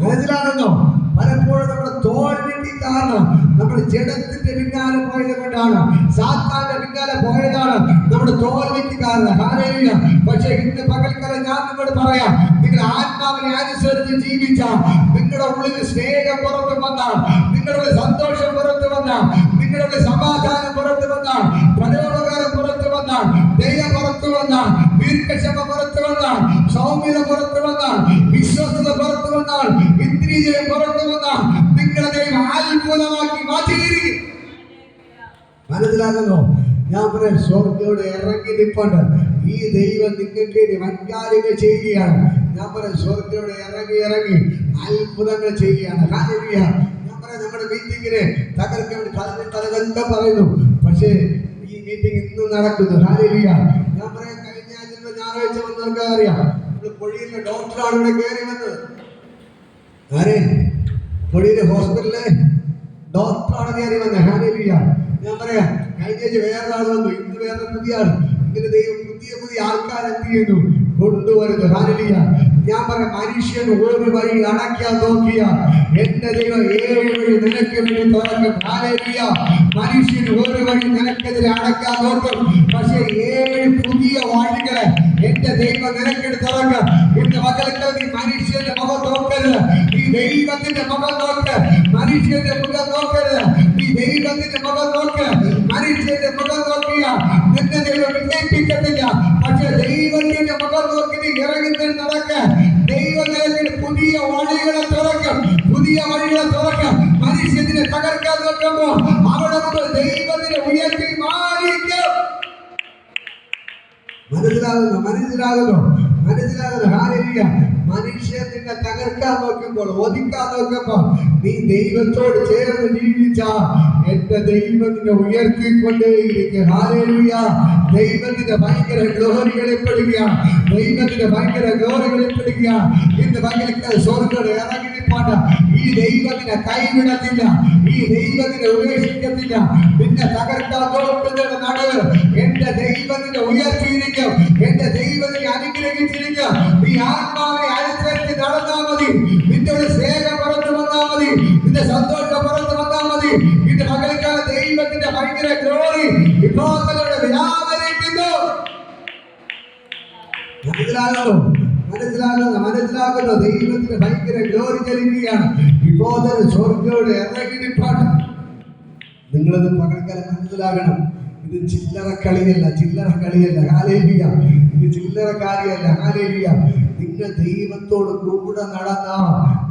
മനസ്സിലാകുന്നോ? പലപ്പോഴും നമ്മുടെ തോൽവിക്ക് കാരണം നമ്മുടെ ജഡത്തിന്റെ പിന്നാലെ പോയത് കൊണ്ടാണ്, സാത്താന്റെ പിന്നാലെ പോയതാണ് നമ്മുടെ തോൽവിക്ക് കാരണം. ഹല്ലേലൂയ. പക്ഷേ ഇന്ന് പകൽക്കാലം ഞാൻ നിങ്ങളോട് പറയാം, നിങ്ങൾ ആത്മാവിനെ അനുസരിച്ച് ജീവിച്ചാൽ, നിങ്ങളുടെ ഉള്ളിൽ സ്നേഹം പുറത്തു വന്നാൽ, നിങ്ങളുടെ സന്തോഷം പുറത്തു വന്നാൽ, നിങ്ങളുടെ സമാധാനം പുറത്തു വന്നാൽ, പരോപകാരം പുറത്തു വന്നാൽ, ദയ പുറത്തു വന്നാൽ, ദീർഘക്ഷമ പുറത്തു വന്നാൽ, സൗമ്യത പുറത്തു വന്നാൽ, വിശ്വസ്തത പുറത്തു വന്നാൽ, ഇന്ദ്രിയം പുറത്തു വന്നാൽ, നിങ്ങളെ ദൈവം അത്ഭുതമാക്കി മാറ്റിയിരിക്കും. മനസ്സിലാകുന്നോ? ഞാൻ പറയാം, സ്വർഗ്ഗത്തോടെ ഇറങ്ങി നിൽപ്പുണ്ട്. ഈ ദൈവം നിങ്ങൾക്ക് വേണ്ടി വൻകാര്യങ്ങൾ ചെയ്യുകയാണ്. ഞാൻ പറയാം, സ്വർഗ്ഗത്തോടെ ഇറങ്ങി അത്ഭുതങ്ങൾ ചെയ്യുകയാണ്. ഹല്ലേലൂയ. ഞാൻ പറയാം, നമ്മുടെ മീറ്റിങ്ങിന് തകർക്കാൻ വേണ്ടി പലതൊക്കെ പറയുന്നു. പക്ഷേ ഈ മീറ്റിംഗ് ഇന്നും നടക്കുന്നു. ഹല്ലേലൂയ. ഞാൻ പറയാം, കഴിഞ്ഞ ഞായറാഴ്ച വന്നവർക്ക് അറിയാം, പൊഴിയിലെ ഡോക്ടറാണ് ഇവിടെ കയറി വന്നത്. ആരെ? പൊഴിയിലെ ഹോസ്പിറ്റലിലെ ഡോക്ടറാണ് കയറി വന്നത്. ഹല്ലേലൂയ. ഞാൻ പറയാം, കഴിഞ്ഞ വേറൊരാൾ വന്നു, ഇന്ന് വേറെ പുതിയ ആൾ. ഇങ്ങനെ ദൈവം പുതിയ ആൾക്കാർ എന്ത് ചെയ്യുന്നു? കൊണ്ടുവരുന്നു. ഹല്ലേലൂയ. ഞാൻ പറയാം, മനുഷ്യൻ ഒരു വഴി അടയ്ക്കാൻ നോക്കിയ എന്റെ ദൈവം 7 വഴി നിനക്ക് വേണ്ടി തുറക്കും. ഹല്ലേലൂയ. മനുഷ്യൻ ഒരു വഴി നിനക്കെതിരെ അടയ്ക്കാൻ നോക്കും. പക്ഷെ 7 പുതിയ വഴികളെ എന്റെ ദൈവം നിനക്കെടുത്ത് തുറക്കും. ഇന്ന് മകൾക്ക് നീ മനുഷ്യന്റെ മുഖം നോക്കരുത്, നീ ദൈവത്തിന്റെ മുഖം നോക്ക്. മനുഷ്യന്റെ മുഖം നോക്കരുത്, നീ ദൈവത്തിന്റെ മുഖം നോക്ക്. മനുഷ്യന്റെ മുഖം നോക്കിയ നിന്റെ ദൈവം വിജയിപ്പിക്കത്തില്ല. പക്ഷെ ദൈവത്തിന്റെ മുഖം നോക്കി നീ ഇറങ്ങി നടക്ക. ദൈവം നിനക്ക് പുതിയ വഴികളെ തുറക്കും. പുതിയ വഴികളെ തുറക്കും. മനുഷ്യത്തിനെ തകർക്കാൻ നോക്കുമ്പോൾ അവിടെ നമ്മൾ ദൈവത്തിനെ ഉയർത്തി മാറിക്കും. മനസ്സിലാകുന്നു. ഹല്ലേലൂയ. മനുഷ്യൻ നിന്നെ തകർക്കാൻ നോക്കുമ്പോൾ, ഒതുക്കാൻ നോക്കുമ്പോൾ നീ ദൈവത്തോട് ചേർന്ന് ജീവിച്ചാൽ എന്റെ ദൈവത്തിനെ ഉയർത്തിക്കൊണ്ടേയിരിക്കും. ഹല്ലേലൂയ. ദൈവത്തിന്റെ ഭയങ്കര ഗ്ലോറി വെളിപ്പെടുകയാണ്. ദൈവത്തിന്റെ ഭയങ്കര ഗ്ലോറി വെളിപ്പെടുകയാണ്. ഇന്ന് ഭയങ്കര സ്വർഗ്ഗം ഇറങ്ങി നിൽപ്പാണ്. ഈ ദൈവത്തിനെ കൈവിടത്തില്ല. ഈ ദൈവത്തിനെ ഉപേക്ഷിക്കത്തില്ല. നിന്നെ തകർക്കാൻ നോക്കുന്നതിന്റെ നടുവ് എന്റെ ദൈവത്തിനെ ഉയർത്തിയിരിക്കും. എന്റെ ദൈവത്തിനെ അനുഗ്രഹിച്ചിരിക്കും. നീ ആത്മാവിനെ അനുസരിച്ച് നടന്നാൽ മതി. നിന്റെ ഒരു സ്നേഹം പുറത്തു വന്നാൽ മതി. നിന്റെ സന്തോഷം പുറത്തു വന്നാൽ മതി. ഇന്ന് പകൽക്കാല ദൈവത്തിന്റെ ഭയങ്കര ഗ്ലോറി വിഭവങ്ങളുടെ വ്യാപരിക്കുന്നു. മനസ്സിലാകുന്നു. ദൈവത്തിന് ഭയങ്കര ഗ്ലോറി ചലിക്കുകയാണ്. വിഭോദന സ്വർഗ്ഗത്തോടെ ഇറങ്ങി നിൽപ്പാണ്. നിങ്ങളത് പകൽക്കാലം മനസ്സിലാകണം. ഇത് ചില്ലറ കളിയല്ല. ഹല്ലേലൂയ. ഇത് ചില്ലറ കാര്യമല്ല. ഹല്ലേലൂയ. നിങ്ങൾ ദൈവത്തോട് കൂടെ നടന്ന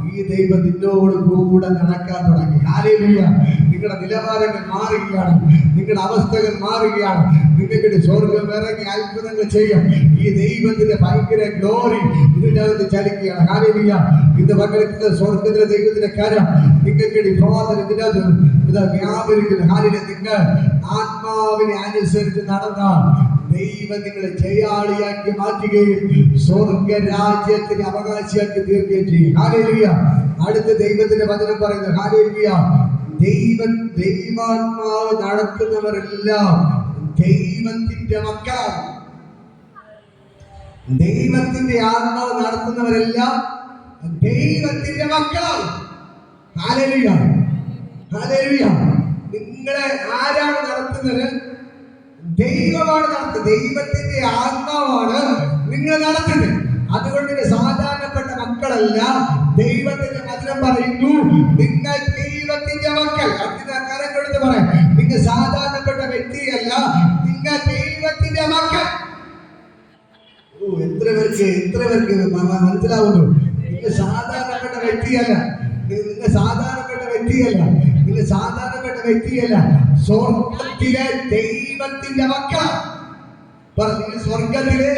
ഈ ഈ ദൈവം നിന്നോട് കൂടെ നടക്കാൻ തുടങ്ങി. ഹല്ലേലൂയ. നിങ്ങളുടെ നിലവാരങ്ങൾ മാറുകയാണ്, നിങ്ങളുടെ അവസ്ഥകൾ മാറുകയാണ്. നിങ്ങൾക്ക് സ്വർഗം ഇറങ്ങി അത്ഭുതങ്ങൾ ചെയ്യും. ഈ ദൈവത്തിന്റെ ഭയങ്കര ഗ്ലോറി ഇതിനകത്ത് ചലിക്കുകയാണ്. ഹല്ലേലൂയ. ഇന്ന് പകരത്തിന്റെ സ്വർഗത്തിലെ ദൈവത്തിന്റെ കരം നിങ്ങൾക്ക് ഫാദർ ഇതിനകത്ത് വ്യാപരിക്കുന്നു. ഹല്ലേലൂയ. നിങ്ങൾ ആത്മാവിനെ അനുസരിച്ച് നടന്നാൽ ദൈവം നിങ്ങളെ ജയാളിയാക്കി മാറ്റുകയും സ്വർഗ രാജ്യത്തിന് അവകാശിയാക്കി തീർക്കുകയും ചെയ്യും. ഹല്ലേലൂയ. അടുത്ത ദൈവത്തിന്റെ വചനം പറയുന്നത്, ഹല്ലേലൂയ, ദൈവാത്മാവ് നടത്തുന്നവരെല്ലാം ദൈവത്തിന്റെ മക്കളാണ്. ദൈവത്തിന്റെ ആത്മാവ് നടത്തുന്നവരെല്ലാം ദൈവത്തിന്റെ മക്കളാണ്. ഹല്ലേലൂയ. ഹല്ലേലൂയ. നിങ്ങളെ ആരാണ് നടത്തുന്നത്? ദൈവമാണ് നടത്തുന്നത്. ദൈവത്തിന്റെ ആത്മാവാണ് നിങ്ങൾ നടത്തുന്നത്. അതുകൊണ്ട് സാധാരണപ്പെട്ട മക്കളല്ല. ദൈവത്തിന്റെ വചനം പറയുന്നു, നിങ്ങൾ ദൈവത്തിന്റെ മക്കൾ. അതിന് കരം കൊടുത്ത് പറയാം, നിങ്ങൾ സാധാരണപ്പെട്ട വ്യക്തിയല്ല, നിങ്ങൾ ദൈവത്തിന്റെ മക്കൾ. എത്ര പേർക്ക് മനസ്സിലാവുന്നു? നിങ്ങൾ സാധാരണപ്പെട്ട വ്യക്തിയല്ല, നിങ്ങൾ സാധാരണപ്പെട്ട വ്യക്തിയല്ല, നിങ്ങൾ സാധാരണപ്പെട്ട വ്യക്തിയല്ല, സ്വർഗത്തിലെ ദൈവത്തിന്റെ മക്കളാണ്. നിങ്ങൾ സ്വർഗത്തിലെ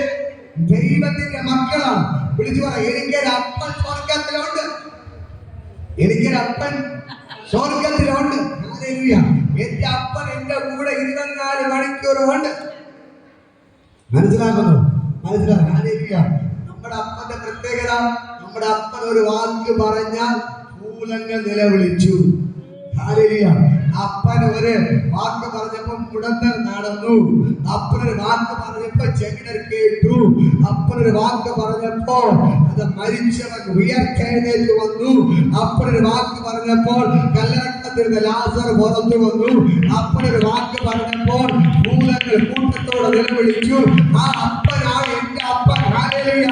ദൈവത്തിന്റെ മക്കളാണ്. വിളിച്ചു പറ, എനിക്കൊരു അപ്പൻ സ്വർഗത്തിലുണ്ട്, എനിക്കൊരു അപ്പൻ സ്വർഗത്തിലുണ്ട്. ഹല്ലേലൂയ. എന്റെ അപ്പൻ എന്റെ കൂടെ 24 മണിക്കൂറുമുണ്ട്. മനസ്സിലാക്കുന്നു? മനസ്സിലാകും. ഹല്ലേലൂയ. നമ്മുടെ അപ്പന്റെ പ്രത്യേകത, നമ്മുടെ അപ്പൻ ഒരു വാക്ക് പറഞ്ഞാൽ ഭൂലങ്ങൾ നിലവിളിച്ചു. ഹല്ലേലൂയ. അപ്പൻ ഒരു വാക്ക് പറഞ്ഞപ്പോൾ മുടന്തർ നടന്നു. അപ്പനൊരു വാക്ക് പറഞ്ഞപ്പോൾ ചെകിടർ കേട്ടു. അപ്പനൊരു വാക്ക് പറഞ്ഞപ്പോ അത് മരിച്ചവൻ ഉയർത്തെഴുന്നേറ്റ് വന്നു. അപ്പനൊരു വാക്ക് പറഞ്ഞപ്പോൾ കല്ലറക്കത്തിരുന്ന ലാസർ പുറത്തു വന്നു. അപ്പനൊരു വാക്ക് പറഞ്ഞപ്പോൾ ഭൂതങ്ങൾ കൂട്ടത്തോടെ നിലവിളിച്ചു. ആ അപ്പനാണ് എന്റെ അപ്പൻ. ഹല്ലേലൂയ.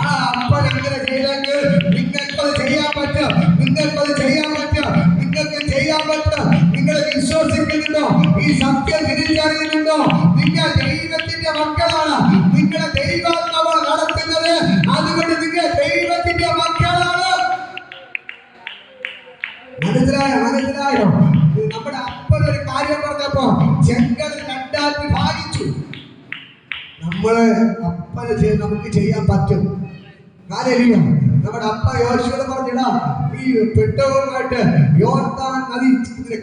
ആ അപ്പൻ എങ്ങനെ ചെയ്തെങ്കിൽ നിങ്ങൾക്കത് ചെയ്യാൻ പറ്റും, നിങ്ങൾക്കത് ചെയ്യാൻ പറ്റും, നിങ്ങൾക്ക് ചെയ്യാൻ പറ്റും. നിങ്ങൾ വിശ്വസിക്കുന്നുണ്ടോ? ഈ സത്യം തിരിച്ചറിയുന്നുണ്ടോ? നിങ്ങൾ ദൈവത്തിന്റെ മക്കളാണ്. നിങ്ങളെ ദൈവാത്മാവ് നടത്തുന്നത്. അതുകൊണ്ട് നിങ്ങൾ ദൈവത്തിന്റെ മക്കളാണ്. മനസ്സിലായോ? മനസ്സിലായോ? നമ്മുടെ അപ്പനൊരു കാര്യം പറഞ്ഞപ്പോ ചെങ്കടൽ രണ്ടാക്കി ഭാഗിച്ചു. നമ്മള് അപ്പന് നമുക്ക് ചെയ്യാൻ പറ്റും. ഹല്ലേലൂയ. നമ്മുടെ അപ്പ യോശുവോട് പറഞ്ഞിടാ, ഈ പെട്ടവരുമായിട്ട് യോർദാൻ നദി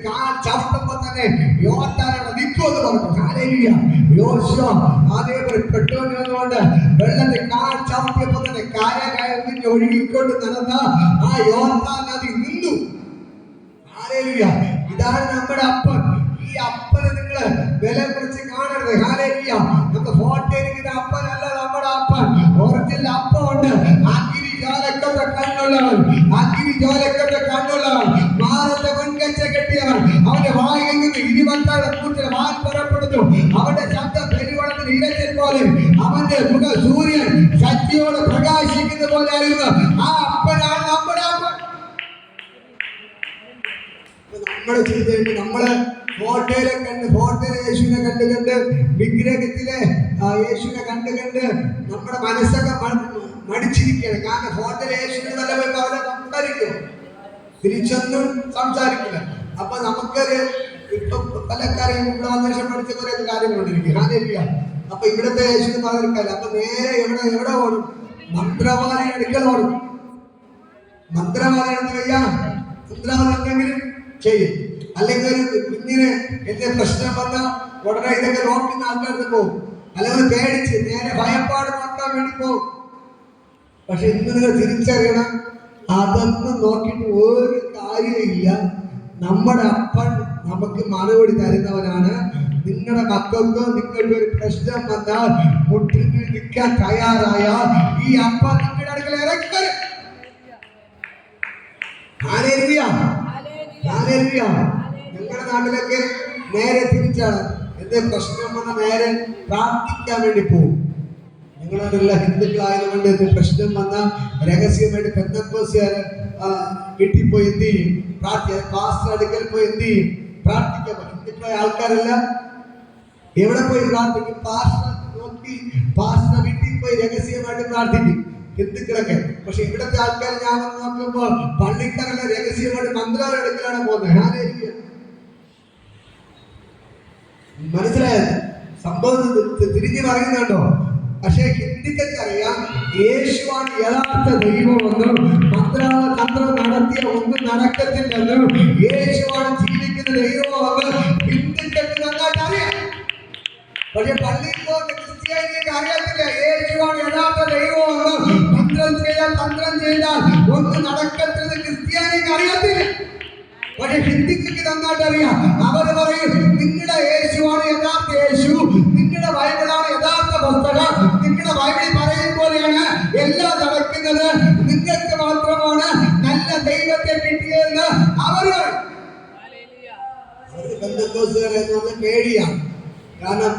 കാൽ ചവിട്ടുമ്പോ തന്നെ യോർദാൻ അവിടെ നിൽക്കുമെന്ന് പറഞ്ഞു. ഹല്ലേലൂയ. യോശുവ അതേപോലെ പെട്ടവരുകൊണ്ട് വെള്ളത്തിൽ കാൽ ചവിട്ടിയപ്പോ തന്നെ കരകയറി ഒഴുകിക്കൊണ്ട് നടന്ന ആ യോർദാൻ നദി നിന്നു. ഹല്ലേലൂയ. ഇതാണ് നമ്മുടെ അപ്പൻ. ഈ അപ്പനെ നിങ്ങള് വില കുറിച്ച് കാണരുത്. ഹല്ലേലൂയ. നമ്മുടെ ഫോട്ടോയിരിക്കുന്ന അപ്പനല്ല നമ്മുടെ അപ്പൻ. ഒറിജിനൽ അപ്പൻ ഉണ്ട്. അഗ്നി ജ്വാലക്കൊണ്ട കണ്ണുള്ളവൻ, അഗ്നി ജ്വാലക്കൊണ്ട കണ്ണുള്ളവൻ, മാറന്റെ മുൻകച്ച കെട്ടിയവൻ. അവന്റെ വായിൽ നിന്ന് 26 വാൽ പുറപ്പെടുന്നു. അവന്റെ ശബ്ദം പെരുവെള്ളത്തിന് ഇരച്ചിൽ പോലെ, അവന്റെ മുഖം സൂര്യൻ ശക്തിയോട് പ്രകാശിക്കുന്ന പോലെ ആയിരുന്നു. ആ അപ്പനാണ് നമ്മുടെ അപ്പൻ. നമ്മള് ചെയ്തിട്ട് നമ്മള് ഫോട്ടോയിലെ യേശുവിനെ കണ്ട് വിഗ്രഹത്തിലെ യേശുവിനെ കണ്ട് നമ്മുടെ മനസ്സൊക്കെ മടിച്ചിരിക്കുകയാണ്. കാരണം ഫോട്ടോയിലെ യേശുവിനെ നല്ല പോയി പറഞ്ഞാൽ സംസാരിക്കും, തിരിച്ചൊന്നും സംസാരിക്കില്ല. അപ്പൊ നമുക്കൊരു ഇപ്പൊ പല കാര്യം ഇവിടെ പഠിച്ച കുറെ കാര്യങ്ങളുണ്ടിരിക്കും. ഹല്ലേലൂയ. അപ്പൊ ഇവിടുത്തെ യേശുവിന് പറഞ്ഞിരിക്കാല്ല. അപ്പൊ നേരെ എവിടെ ഓടും? മന്ത്രവാദി അടുക്കൽ ഓടും. മന്ത്രവാദി എടുത്ത് വയ്യാ, മന്ത്രവാദി എന്തെങ്കിലും ചെയ്യും. അല്ലെങ്കിൽ ഒരു കുഞ്ഞിന് എന്റെ പ്രശ്നം വന്നാൽ ഉടനെ ഇതൊക്കെ നോക്കുന്ന ആൾക്കാർക്ക് പോകും. അല്ലെങ്കിൽ പേടിച്ച് നേരെ ഭയപ്പാട് നോക്കാൻ വേണ്ടി പോകും. പക്ഷെ ഇന്ന് നിങ്ങൾ തിരിച്ചറിയണം, അതൊന്നും നോക്കിയിട്ട് ഒരു കാര്യമില്ല. നമ്മുടെ അപ്പൻ നമുക്ക് മറുപടി തരുന്നവനാണ്. നിങ്ങളുടെ മക്കൾക്ക് നിങ്ങളുടെ ഒരു പ്രശ്നം വന്നാൽ മുട്ടിൽ നിൽക്കാൻ തയ്യാറായാൽ ഈ അപ്പൻ നിങ്ങളുടെ അടുക്കൽ ഇറങ്ങി വരും. ഹല്ലേലൂയ. ഹല്ലേലൂയ. നിങ്ങളുടെ നാട്ടിലൊക്കെ നേരെ തിരിച്ചാണ്. എന്റെ പ്രശ്നം വന്ന നേരെ പ്രാർത്ഥിക്കാൻ വേണ്ടി പോകും. നിങ്ങളോടുള്ള ഹിന്ദുക്കളായതുകൊണ്ട് എന്റെ പ്രശ്നം വന്ന രഹസ്യമായിട്ട് പെന്തക്കോസ്തുകാര് വീട്ടിൽ പോയി എന്ത് ചെയ്യും? പാസ്റ്റർ അടുക്കൽ പോയി എന്ത് ചെയ്യും? പ്രാർത്ഥിക്കാൻ. ഹിന്ദുക്കളായ ആൾക്കാരല്ല എവിടെ പോയി പ്രാർത്ഥിക്കും? പാസ്റ്റർ നോക്കി പാസ്റ്റർ വീട്ടിൽ പോയി രഹസ്യമായിട്ട് പ്രാർത്ഥിക്കും. ഹിന്ദുക്കളൊക്കെ. പക്ഷെ ഇവിടുത്തെ ആൾക്കാർ ഞാൻ വന്ന് നോക്കുമ്പോൾ പള്ളിക്കാരുടെ രഹസ്യമായിട്ട് മന്ത്രാലയം എടുക്കലാണ് പോകുന്നത്. ഹല്ലേലൂയ. മനസ്സിലായത് സംഭവം തിരിഞ്ഞു പറയുന്നുണ്ടോ? പക്ഷേ ഹിന്ദുക്കൾക്ക് അറിയാം യേശുവാണ് യഥാർത്ഥ ദൈവമെന്നും തന്ത്രം നടത്തിയ ഒന്നും നടക്കത്തില്ലെന്നും യേശുവാണ് ജീവിക്കുന്ന ദൈവമെന്ന് ഹിന്ദുക്കൾക്ക് നന്നായിട്ട് അറിയാം. പക്ഷെ പള്ളിയിൽ പോകുന്ന ക്രിസ്ത്യാനിക്ക് അറിയത്തില്ല യേശുവാണ് യഥാർത്ഥ ദൈവമെന്നും തന്ത്രം ചെയ്താൽ ഒന്നും നടക്കത്തില്ലെന്ന് ക്രിസ്ത്യാനിക്ക് അറിയത്തില്ല. പക്ഷെ ഹിന്ദുക്കൾക്ക് നന്നായിട്ട് അറിയാം. അവര് പറയും നിങ്ങളുടെ യേശുവാണ് യഥാർത്ഥ യേശു, നിങ്ങളുടെ ബൈബിളാണ് യഥാർത്ഥ പുസ്തകം, നിങ്ങളുടെ ബൈബിളിൽ പറയും പോലെയാണ് എല്ലാം നടക്കുന്നത്, നിങ്ങൾക്ക് മാത്രമാണ് നല്ല ദൈവത്തെ കിട്ടിയതെന്ന് അവർ പറയും. അവർക്ക് പെന്തക്കോസ്തുകാരെ പേടിയാണ്. കാരണം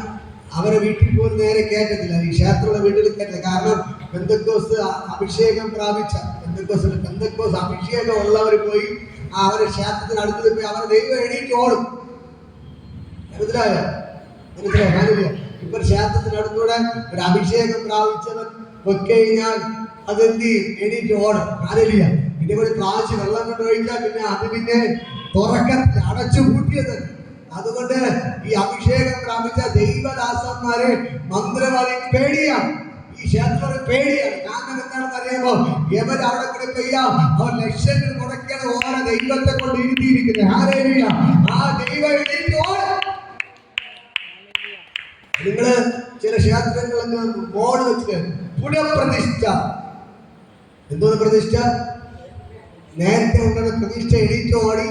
അവരെ വീട്ടിൽ പോലും നേരെ കേട്ടത്തില്ല, ഈ ക്ഷേത്രമുള്ള വീട്ടിൽ കേട്ടില്ല. കാരണം പെന്തക്കോസ് അഭിഷേകം പ്രാപിച്ച പെന്തക്കോസ് അഭിഷേകം ഉള്ളവർ പോയി അവരെ ക്ഷേത്രത്തിന് അടുത്ത് പോയി അവരുടെ ദൈവം എണീറ്റ് ഓടും. മനസ്സിലായോ? ഇപ്പൊ ക്ഷേത്രത്തിനടുത്തൂടെ ഒരു അഭിഷേകം പ്രാപിച്ചവൻ ഒക്കെ കഴിഞ്ഞാൽ അതെന്ത് ചെയ്യും? എണീറ്റ് ഓടും. കാലില്ല പിന്നെ ഒരു പ്രാവശ്യം വെള്ളം കൊണ്ട് ഒഴിച്ചാൽ പിന്നെ അത് പിന്നെ തുറക്കത്തില്ല, അടച്ചു പൂട്ടിയത്. അതുകൊണ്ട് ഈ അഭിഷേകം പ്രാപിച്ച ദൈവദാസന്മാരെ മന്ത്രവാദിക്ക് പേടിയാണ്, ഈ ക്ഷേത്രം പേടിയാണ്. കാരണം എന്താണെന്ന് അറിയാമോ? എവർ അവിടെ കൂടെ പെയ്യാം അവർ ലക്ഷങ്ങൾ മുടക്കിയാണ് ഓരോ ദൈവത്തെ കൊണ്ട് ഇരുത്തിയിരിക്കുന്നത്. ഹല്ലേലൂയ. ആ ദൈവം നിങ്ങള് ചില ക്ഷേത്രങ്ങളിൽ ബോർഡ് വെച്ചിട്ട് പുനഃപ്രതിഷ്ഠ, എന്തോന്ന് പ്രതിഷ്ഠ? നേരത്തെ ഉണ്ടെന്ന പ്രതിഷ്ഠ എണീറ്റ് ഓടി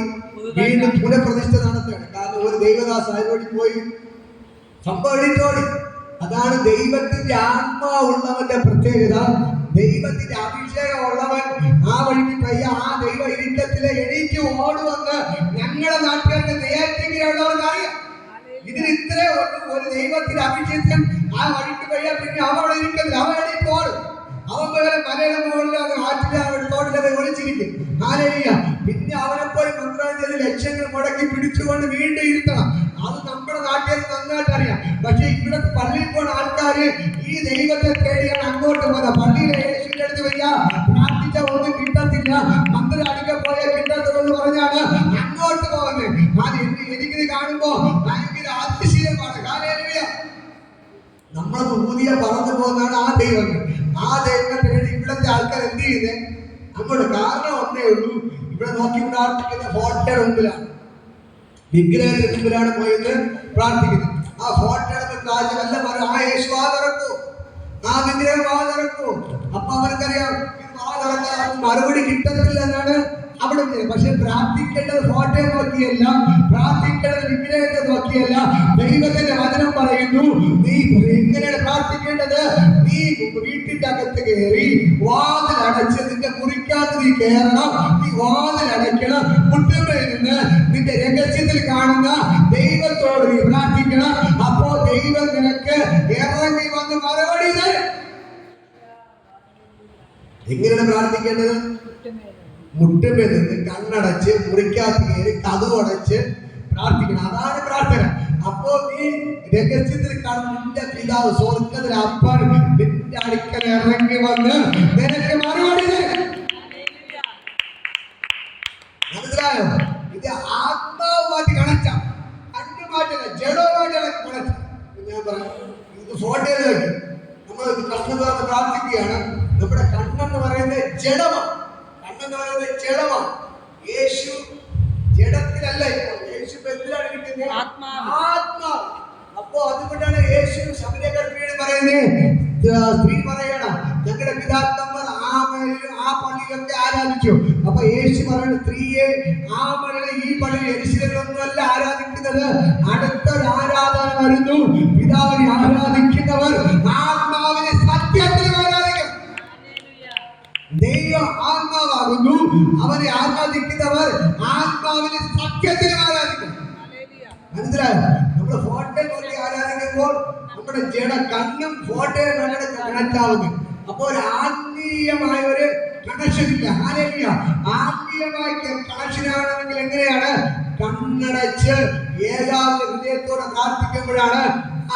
വീണ്ടും പുനഃപ്രതിഷ്ഠ നടത്തുകയാണ്. കാരണം ഒരു ദൈവദാസ അതിനോടി പോയി സംഭവം എണീറ്റോടി. അതാണ് ദൈവത്തിന്റെ ആത്മാവുള്ളവന്റെ പ്രത്യേകത. ദൈവത്തിന്റെ അഭിഷേകം ഉള്ളവൻ ആ വഴിക്ക് പയ്യ ആ ദൈവ ഇരിക്കത്തിലെ എണീറ്റ് ഓടുവന്ന് ഞങ്ങളുടെ നാട്ടുകാർക്ക് നെയ്യാറ്റിങ്ങനെയുള്ളവർക്ക് അറിയാം. ഇതിന് ഇത്ര ഒരു ദൈവത്തിന്റെ അഭിഷേകം ആ വഴിക്ക് പയ്യ പിന്നെ അവവിടെ ഇരിക്കത്തില്ല, അവൻ എണീറ്റ് ഓടും. അവൻ വേറെ മലയുടെ മുകളിലോ ആറ്റിലെ തോട്ടിലൊക്കെ ഒളിച്ചിരിക്കും. ഹല്ലേലൂയ. പിന്നെ അവനെ പോയി മന്ത്രം ചെയ്ത് ലക്ഷങ്ങൾ മുടക്കി പിടിച്ചുകൊണ്ട് വീണ്ടും ഇരുത്തണം. അത് നമ്മുടെ നാട്ടിൽ നന്നായിട്ട് അറിയാം. പക്ഷെ ഇവിടെ പള്ളിയിൽ പോകുന്ന ആൾക്കാര് ഈ ദൈവത്തെ പേടിയാണ് അങ്ങോട്ട് പോകുന്നത്. പള്ളിയിലെ യേശുവിന്റെ അടുത്ത് വയ്യ പ്രാർത്ഥിച്ച ഒന്നും കിട്ടത്തില്ല, മന്ത്രം അടിക്കാൻ പോയാൽ കിട്ടത്തില്ലെന്ന് പറഞ്ഞാണ് അങ്ങോട്ട് പോകുന്നത്. എനിക്കിത് കാണുമ്പോ ഭയങ്കര അതിശയമാണ്. ഹല്ലേലൂയ. നമ്മളത് ഊതിയ പറന്നു പോകുന്നതാണ് ആ ദൈവങ്ങൾ. ആ ദൈവത്തിന് വേണ്ടി ഇവിടുത്തെ ആൾക്കാർ എന്ത് ചെയ്യുന്നത്? അങ്ങോട്ട് കാരണം ഒന്നേ ഉള്ളൂ, ഇവിടെ നോക്കി പ്രാർത്ഥിക്കുന്ന ഫോട്ടോയുടെ മുമ്പിലാണ്, വിഗ്രഹത്തിന്റെ മുമ്പിലാണ് പോയത് പ്രാർത്ഥിക്കുന്നത്. ആ ഫോട്ടോയുടെ കാഴ്ച വല്ല ആ യേശു വാ തുറക്കൂ, ആ വിഗ്രഹം വാ തുറക്കൂ. അപ്പൊ അവർക്കറിയാം ഇത് വാ തുറക്കാൻ മറുപടി കിട്ടത്തില്ല എന്നാണ് അവിടെ. പക്ഷെ പ്രാർത്ഥിക്കേണ്ടത് ഫോട്ടോയെ നോക്കിയല്ല, പ്രാർത്ഥിക്കേണ്ടത് വിഗ്രഹത്തെ നോക്കിയല്ല. ദൈവത്തിന്റെ വചനം പറയുന്നു നീ എങ്ങനെയാണ് പ്രാർത്ഥിക്കേണ്ടത്? നീ വീട്ടിന്റെ അകത്ത് കയറി വാതിൽ അടച്ച് നിന്റെ മുറിക്കകത്ത് നീ കയറണം. നീ വാതിൽ അടയ്ക്കണം. മുട്ടുമേൽ നിന്ന് നിന്റെ രഹസ്യത്തിൽ കാണുന്ന ദൈവത്തോട് നീ പ്രാർത്ഥിക്കണം. അപ്പോ ദൈവം നിനക്ക് ഇറങ്ങി വന്ന് മറുപടി തരും. എങ്ങനെയാണ് പ്രാർത്ഥിക്കേണ്ടത്? മുട്ടുമേൽ നിന്ന് കണ്ണടച്ച് മുറിക്കകത്ത് കയറി കതവടച്ച് പ്രാർത്ഥിക്കണം. അതാണ് പ്രാർത്ഥന. അപ്പോ നീ രഹസ്യത്തിൽ കാണുന്ന നിന്റെ പിതാവ് സ്വർഗ്ഗത്തിലെ അപ്പൻ നിന്റെ അടുക്കൽ ഇറങ്ങി വന്ന് നിനക്ക് മറുപടി തരും. മനസ്സിലായോ? ഇത് ആത്മാവുമായിട്ട് കണക്റ്റാ, കണ്ണുമായിട്ടല്ല, ജഡവുമായിട്ടല്ല കണക്റ്റ്. ഞാൻ പറയാം, ഇത് ഫോട്ടോയിൽ വയ്ക്കും. നമ്മൾ കണ്ണ് തുറന്ന് പ്രാർത്ഥിക്കുകയാണ്. നമ്മുടെ കണ്ണെന്ന് പറയുന്നത് ജഡമാണ്. കണ്ണെന്ന് പറയുന്നത് ജഡമാണ്. യേശു ജഡത്തിലല്ല, യേശു എന്തിലാണ് ഇരിക്കുന്നത്? ആത്മാവ്. അപ്പോ അതുകൊണ്ടാണ് യേശു ശബരിമലയിൽ പറയുന്നത്, സ്ത്രീ പറയണം ഞങ്ങളുടെ പിതാക്കന്മാർ ആ പള്ളിയിലൊക്കെ ആരാധിച്ചു. അപ്പൊ യേശു പറയുന്നത് സ്ത്രീയെ ആ പള്ളിയിൽ ഈ പള്ളിയിൽ യെരൂശലേമിലൊന്നുമല്ല ആരാധിക്കുന്നത്, അടുത്തൊരു ആരാധന വരുന്നു. പിതാവിനെ ആരാധിക്കുന്നവർ ആത്മാവിനെ സത്യത്തിൽ ആരാധിക്കും. ദൈവം ആത്മാവാകുന്നു, അവനെ ആരാധിക്കുന്നവർ ആത്മാവിനെ സത്യത്തിൽ ആരാധിക്കും. മനസ്സിലായോ? നമ്മുടെ ഫോട്ടോ നോക്കി ആരാധിക്കുമ്പോൾ നമ്മുടെ ജഡ കണ്ണും ഫോട്ടോയെ കണക്ട് ആവുന്നു. അപ്പൊ ഒരു ആത്മീയമായ ഒരു കണക്ഷൻ ഇല്ല. ഹല്ലേലൂയ. ആത്മീയമായ കണക്ഷൻ ആണെങ്കിൽ എങ്ങനെയാണ്? കണ്ണടച്ച് ഏകാന്ത ഹൃദയത്തോടെ പ്രാർത്ഥിക്കുമ്പോഴാണ്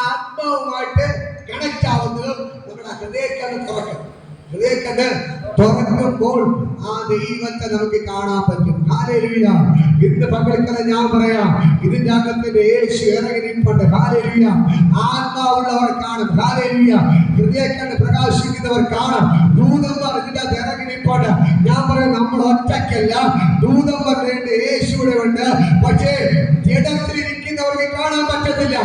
ആത്മാവുമായിട്ട് കണക്ട് ആവുന്നത്. നമ്മുടെ ഹൃദയക്കാണ് തുറക്കുന്നത്. ഹൃദയക്കണ്ണ് തുറക്കുമ്പോൾ ആ ദൈവത്തെ നമുക്ക് കാണാൻ പറ്റും. ഹല്ലേലൂയ. ഇന്ന് പകൽക്കാലം ഞാൻ പറയാം, ഇതിന്റെ അകത്തിന്റെ യേശു ഇറങ്ങി നിൽപ്പുണ്ട്. ഹല്ലേലൂയ. ആത്മാവുള്ളവർ കാണും. ഹല്ലേലൂയ. ഹൃദയക്കണ്ണ് പ്രകാശിക്കുന്നവർ കാണും. ദൂതന്മാർ ഇതിന്റെ അകത്ത് ഇറങ്ങി നിൽപ്പുണ്ട്. ഞാൻ പറയാം, നമ്മൾ ഒറ്റയ്ക്കല്ല, ദൂതന്മാർ യേശുവിടെ ഉണ്ട്. പക്ഷേ ജഡത്തിലിരിക്കുന്നവർക്ക് കാണാൻ പറ്റത്തില്ല.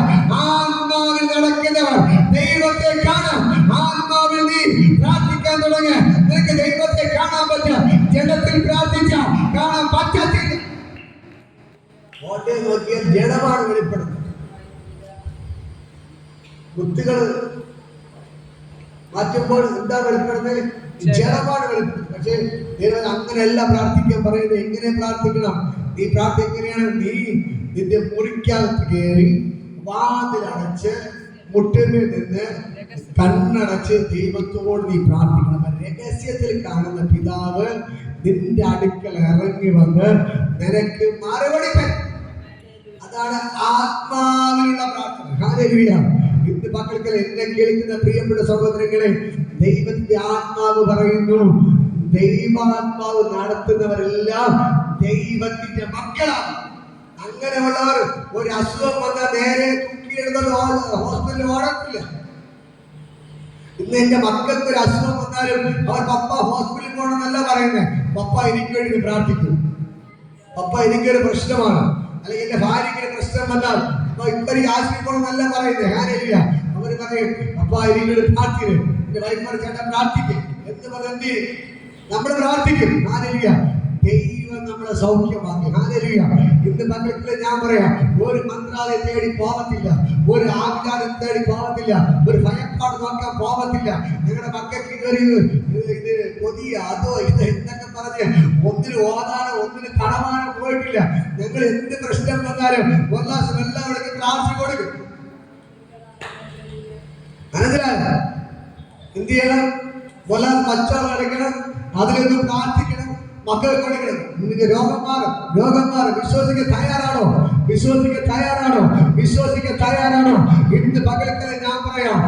ആത്മാവിൽ നടക്കുന്നവർ ദൈവത്തെ കാണാം. ആത്മാവിൽ നീ പ്രാർത്ഥിക്കാൻ തുടങ്ങി, നിനക്ക് ദൈവത്തെ കാണാൻ പറ്റും. ജഡത്തിൽ പ്രാർത്ഥിച്ച കാണാൻ പറ്റത്തില്ല. കോട്ടയം നോക്കിയാൽ ജഡമാണ് വെളിപ്പെടുന്നത്. കുത്തുകൾ മാറ്റുമ്പോൾ എന്താ വെളിപ്പെടുന്നത്? ജഡമാണ് വെളിപ്പെടുന്നത്. പക്ഷേ ദൈവം അങ്ങനെയല്ല പ്രാർത്ഥിക്കാൻ പറയുന്നത്. എങ്ങനെ പ്രാർത്ഥിക്കണം? നീ എങ്ങനെയാണ്? നീ നിന്റെ മുറിക്കകത്ത് കയറി വാതിലടച്ച് മുട്ടിന്മേൽ നിന്ന് കണ്ണടച്ച് ദൈവത്തോട് നീ പ്രാർത്ഥിക്കണം. രഹസ്യത്തിൽ കാണുന്ന പിതാവ് നിന്റെ അടുക്കൽ ഇറങ്ങി വന്ന് നിനക്ക് മറുപടി തരും. അതാണ് ആത്മാവിലുള്ള പ്രാർത്ഥന. ഹല്ലേലൂയ. ഇന്ന് പകൽക്കാലം എന്നെ കേൾക്കുന്ന പ്രിയപ്പെട്ട സഹോദരങ്ങളെ, ദൈവത്തിന്റെ ആത്മാവ് പറയുന്നു, ദൈവാത്മാവ് നടത്തുന്നവരെല്ലാം ദൈവത്തിന്റെ മക്കളാണ്. അങ്ങനെയുള്ളവർ ഒരു അസുഖം വന്നാൽ നേരെ തൂക്കിയെടുത്തത് ഹോസ്പിറ്റലിൽ ഓടത്തില്ല. ഇന്ന് എന്റെ മക്കൾക്ക് ഒരു അസുഖം വന്നാലും അവർ പപ്പ ഹോസ്പിറ്റലിൽ പോകണമെന്നല്ല പറയുന്നത്. പപ്പ എനിക്ക് വേണ്ടി പ്രാർത്ഥിക്കും. പപ്പ എനിക്കൊരു പ്രശ്നമാണ്, അല്ലെങ്കിൽ എന്റെ ഭാര്യയ്ക്ക് ഒരു പ്രശ്നം വന്നാൽ ഇവർ ആശുപത്രി പോകണമെന്നല്ല പറയുന്നത്. ഞാനില്ല, അവർ പറയും പപ്പ എനിക്കൊരു പ്രാർത്ഥിക്കും, എന്റെ വൈഫർ ചേട്ടൻ പ്രാർത്ഥിക്കും എന്ന് പറഞ്ഞ് നമ്മൾ പ്രാർത്ഥിക്കും. ഞാനില്ല, ദൈവം നമ്മളെ സൗഖ്യമാക്കി. ഹല്ലേലൂയ. ഇന്ന് പകൽക്കാലം ഞാൻ പറയാം, ഒരു മന്ത്രാലയം തേടി പോകത്തില്ല, ഒരു ആചാരം തേടി പോകത്തില്ല, ഒരു ഭയപ്പാട് നോക്കാൻ പോകത്തില്ല. നിങ്ങളുടെ മക്കൾക്ക് ഇത് കൊതിയ അതോ ഇത് എന്നൊക്കെ പറഞ്ഞ് ഒന്നിന് ഓതാനോ ഒന്നിന് കടമാനോ പോയിട്ടില്ല. ഞങ്ങൾ എന്ത് പ്രശ്നം വന്നാലും ഉല്ലാസം എല്ലാവർക്കും പ്രാർത്ഥന കൊടുക്കും. മനസ്സിലായോ? എന്ത് ചെയ്യണം? ഉല്ലാസം മച്ചാൽ അടയ്ക്കണം, അതിലൊന്ന് പ്രാർത്ഥിക്കണം, മക്കൾ കൊടുക്കണം. നിന്റെ രോഗം മാറും. വിശ്വസിക്കാൻ തയ്യാറാണോ? ഇന്ന് പകൽക്കാലം ഞാൻ പറയാം,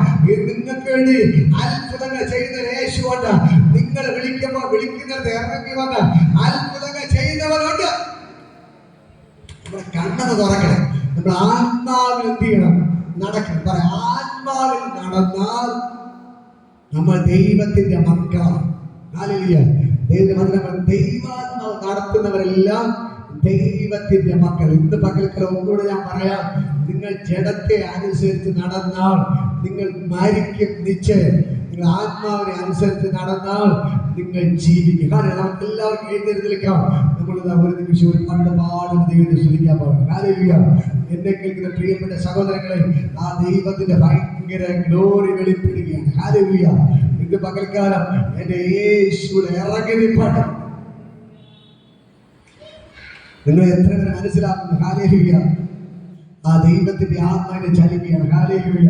നിങ്ങൾക്ക് വേണ്ടി അത്ഭുതങ്ങൾ ചെയ്യുന്ന യേശുവുണ്ട്. നിങ്ങൾ വിളിക്കുമ്പോൾ വിളിക്കുന്നത് ഇറങ്ങി വന്ന് അത്ഭുതങ്ങൾ ചെയ്യുന്നവരുണ്ട്. നമ്മുടെ കണ്ണത് തുറക്കണം. നമ്മൾ ആത്മാവിൽ എന്ത് ചെയ്യണം? നടക്കണം. പറയാം, ആത്മാവിൽ നടന്നാൽ നമ്മൾ ദൈവത്തിന്റെ മക്കളാണ്. ഹല്ലേലൂയ. ദൈവാത്മാവ് നടത്തുന്നവരെല്ലാം ദൈവത്തിന്റെ മക്കൾ. ഇന്ന് പകൽക്കാലം ഒന്നുകൂടെ ഞാൻ പറയാം, നിങ്ങൾ ജഡത്തെ അനുസരിച്ച് നടന്നാൽ നിങ്ങൾ മരിക്കും നിശ്ചയം. നിങ്ങൾ ആത്മാവിനെ അനുസരിച്ച് നടന്നാൽ നിങ്ങൾ ജീവിക്കും. കാരണം നമുക്ക് എല്ലാവർക്കും എഴുന്നേറ്റ് നിൽക്കാം. നമ്മളിതാ ഒരു നിമിഷം ഒരു കണ്ടുപാടും ദൈവത്തെ ശ്രദ്ധിക്കാൻ പോകും. ഹല്ലേലൂയ. എന്നെ കേൾക്കുന്ന പ്രിയപ്പെട്ട സഹോദരങ്ങളെ, ആ ദൈവത്തിന്റെ ഭയങ്കര ഗ്ലോറി വെളിപ്പെടുകയാണ്. ഹല്ലേലൂയ. ഇന്ന് പകൽക്കാലം എന്റെ യേശുവിടെ ഇറങ്ങി നിൽപ്പാണ്. നിങ്ങൾ എത്ര പേര് മനസ്സിലാക്കുന്നു? ഹല്ലേലൂയ. ആ ദൈവത്തിന്റെ ആത്മാവിനെ ചലിക്കുകയാണ്. ഹല്ലേലൂയ.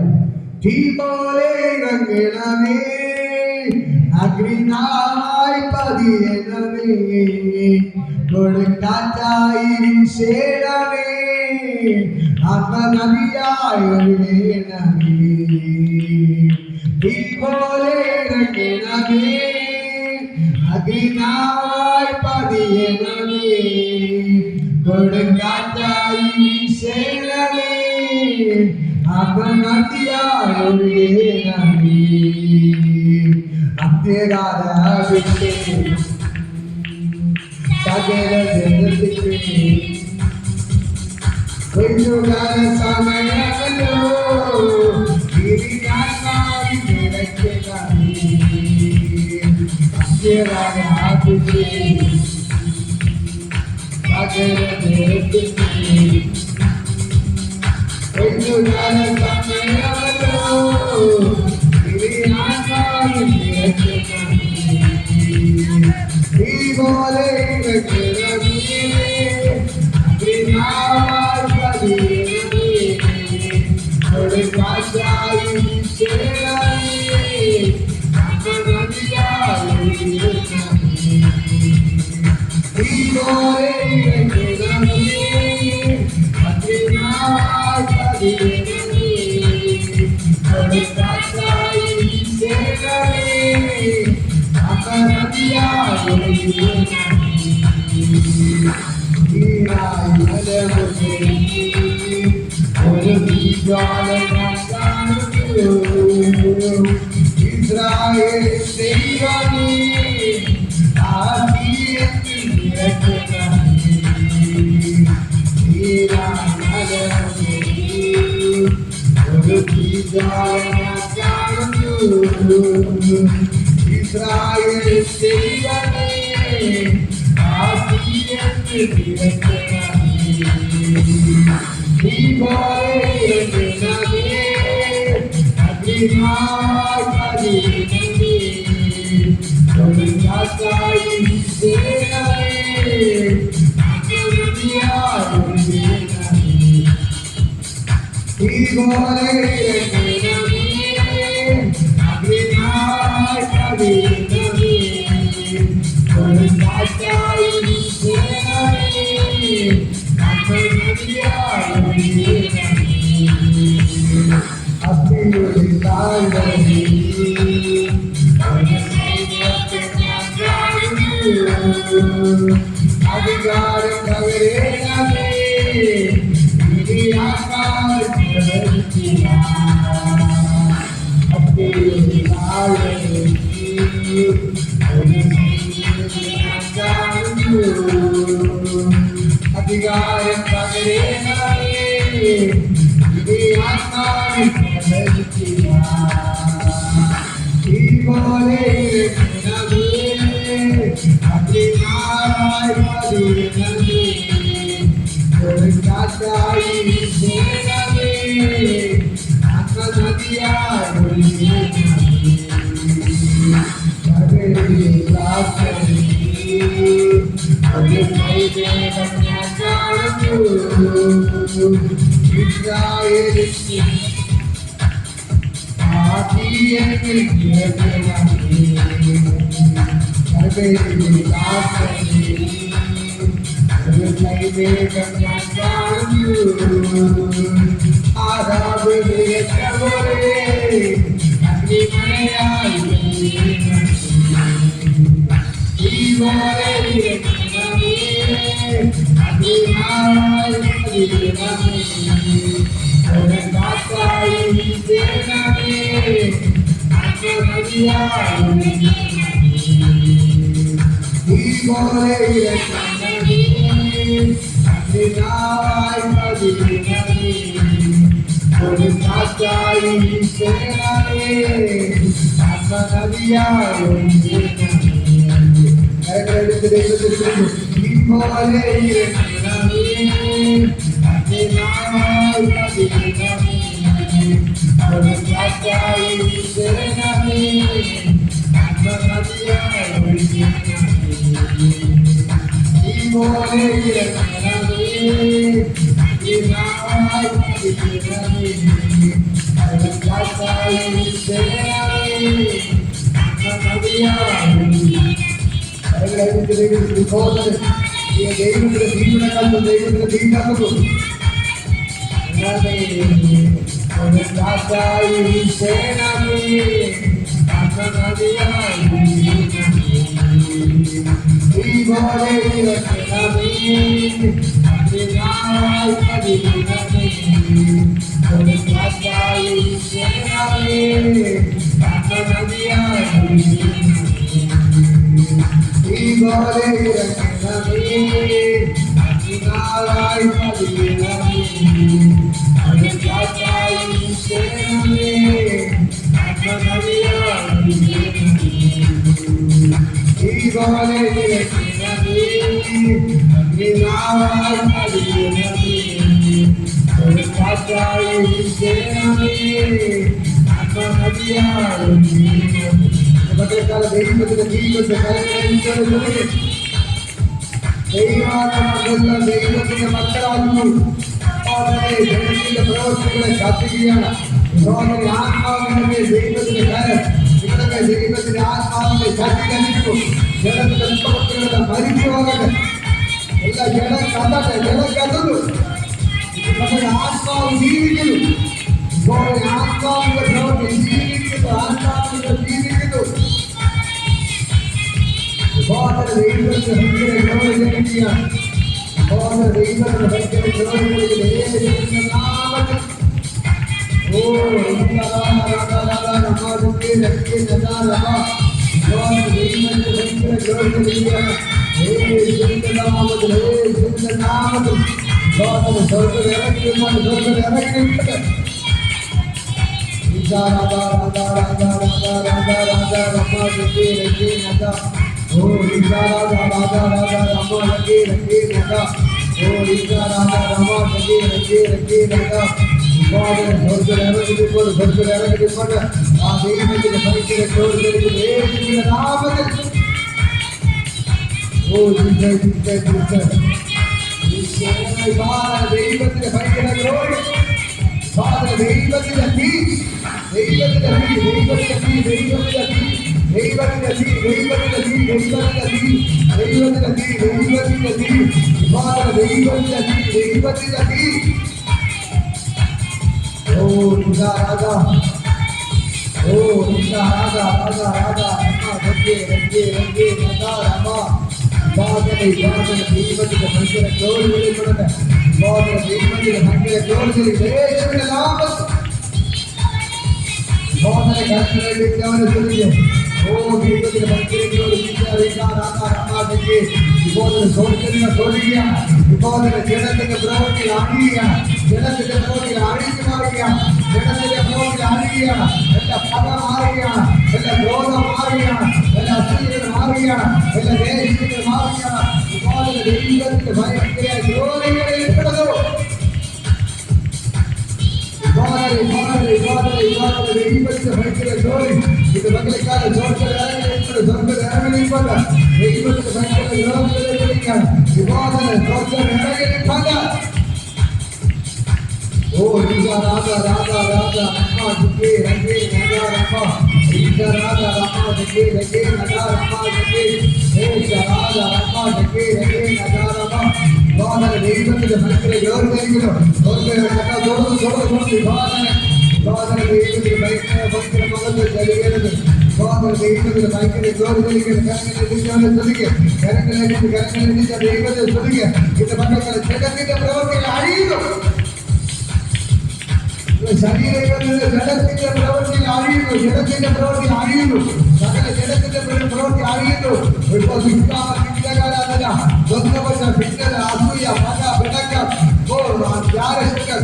തീ പോലെ ഇറങ്ങണമേ, അഗ്നിനായി പതിയണമേ, കൊടുങ്കാറ്റായി വീശണമേ, ആത്മനദിയായി ഒഴുകണമേ. തീ പോലെ ഇറങ്ങണമേ, അഗ്നിനായി പതിയണമേ, കൊടുങ്കാറ്റായി വീശണമേ, ആത്മനദിയായി ഒഴുകണമേ. അന്ത്യകാല സകല ജഗത്തിക്ക് ഒഴിച്ചുകാല സമയമല്ലോ, ഗിരിനാഥനായി നിറയ്ക്കണമേ. അന്ത്യകാല സകല ജഗത്തിക്ക് ഒഴിച്ചുകാല സമയമല്ലോ, ഗിരിനാഥനായി നിറയ്ക്കണമേ. തീ പോലെ ഇറങ്ങണമേ, അഗ്നിനായി പതിയണമേ, കൊടുങ്കാറ്റായി വീശണമേ, ആത്മനദിയായി ഒഴുകണമേ. തീ പോലെ ഇറങ്ങണമേ, അഗ്നിനായി പതിയണമേ, കൊടുങ്കാറ്റായി വീശണമേ, ഇസ്രായേൽ ദൈവമേ ആദിയത്തിൽ ഇസ്രായേൽ ദൈവമേ ആദിയത്തിൽ അധികാരം പകരേണമേ അധികാരം പകരേണമേ ദൈവത്തിന്റെ മക്കളാകുന്നു ദൈവത്തിന്റെ പ്രവർത്തികളെ കാത്തുകയാണ്. ആത്മാവിന്റെ ദൈവത്തിന്റെ കാര്യം നിങ്ങളുടെ ദൈവത്തിന്റെ ആത്മാവിനെ ശാക്തീകരിക്കുന്നു. ജനത്തിന്റെ പ്രവർത്തികളുടെ മരിച്ചു പോകട്ടെ. എല്ലാ ജനം കണ്ടട്ടെ, ജനം കണ്ടു നമ്മുടെ ആത്മാവ് ജീവിക്കുന്നു. ആത്മാവിന്റെ പ്രവർത്തി ജീവിക്കുന്നു. ആത്മാവിന്റെ ജീവിക്കുന്നു. ദൈവത്തിന്റെ ഗ്ലോറി ലഭിക്കുകയാണ്. ദൈവത്തിന്റെ ഭയങ്കര ഗ്ലോറി ലഭിക്കുന്ന നാമത്തിൽ ദൈവത്തിന്റെ ഭയങ്കര ഗ്ലോറി, ദൈവത്തിന്റെ തീ, ദൈവത്തിന്റെ തീ, ദൈവത്തിന്റെ തീ, ദൈവത്തിന്റെ തീ, ദൈവത്തിന്റെ തീ, ദൈവത്തിന്റെ തീ, ദൈവത്തിന്റെ തീ, ദൈവത്തിന്റെ തീ, ദൈവത്തിന്റെ തീ, ദൈവത്തിന്റെ തീ, ദൈവത്തിന്റെ തീ. ഓ രാജാ, ഓ രാജാ, രാജാ, രാജാ, ദൈവത്തിന്റെ ഭയങ്കര ഗ്ലോറി വെളിപ്പെടട്ടെ. ദൈവത്തിന്റെ ഭയങ്കര ഗ്ലോറി യേശുവിന്റെ നാമത്തിൽ കരങ്ങളിലേക്കവനെ ചൊല്ലിക്കേ. ഓ ദൈവത്തിന്റെ ഭയങ്കര ഗ്ലോറി ഇപ്പോൾ സ്വർഗ്ഗത്തിന്റെ തൊഴിയാണ്. ഇപ്പോൾ ജനത്തിന്റെ പ്രവൃത്തി അണിയുകയാണ്. ജനത്തിന്റെ പ്രവൃത്തി അണിഞ്ഞു മാറുകയാണ്. ജനത്തിന്റെ പ്രവൃത്തി അണിയുകയാണ്. എല്ലാ പക മാറുകയാണ്. എല്ലാ ക്രോധം മാറുകയാണ്. എല്ലാ അസൂയകൾ മാറുകയാണ്. എല്ലാ ദേശങ്ങൾ മാറുകയാണ്. ഇപ്പോൾ ദൈവത്തിന്റെ ഭയങ്കര ഗ്ലോറികളിൽ കിടന്നു. ദൈവത്തിന്റെ ഭയങ്കര ഗ്ലോറി ഇത് മക്കളെക്കാലം ദൈവത്തിന്റെ ഭയങ്കര ഗ്ലോറിയാണ്. ഓ രാജാ, രാജാ, രാജാ, രാജാ, രാജാ, ദൈവത്തിന്റെ ഭയങ്കര ഗ്ലോറി നൽകുന്നു. ദൈവത്തിന്റെ ഭയങ്കര മകന്റെ ചലിക്കരുത്. ദൈവത്തിന്റെ ഭയങ്കര ഗ്ലോറി നൽകുന്നു. കരങ്ങളെടുത്ത് ദൈവത്തെ ശ്രദ്ധിക്കുക. ഇത് മക്കളെ ജഗത്തിന്റെ പ്രവൃത്തികൾ അഴിയുന്നു. ശരീരങ്ങളുടെ ജഡത്തിന്റെ പ്രവൃത്തി അഴിയുന്നു. ജഡത്തിന്റെ പ്രവൃത്തി അഴിയുന്നു. സകല ജഡത്തിന്റെ പ്രവൃത്തി അഴിയുന്നു. ഇപ്പോൾ ഭിന്നകാരാധന, സ്വന്തമല്ല, ഭിന്നത, അസൂയ, പക, പിണക്കം,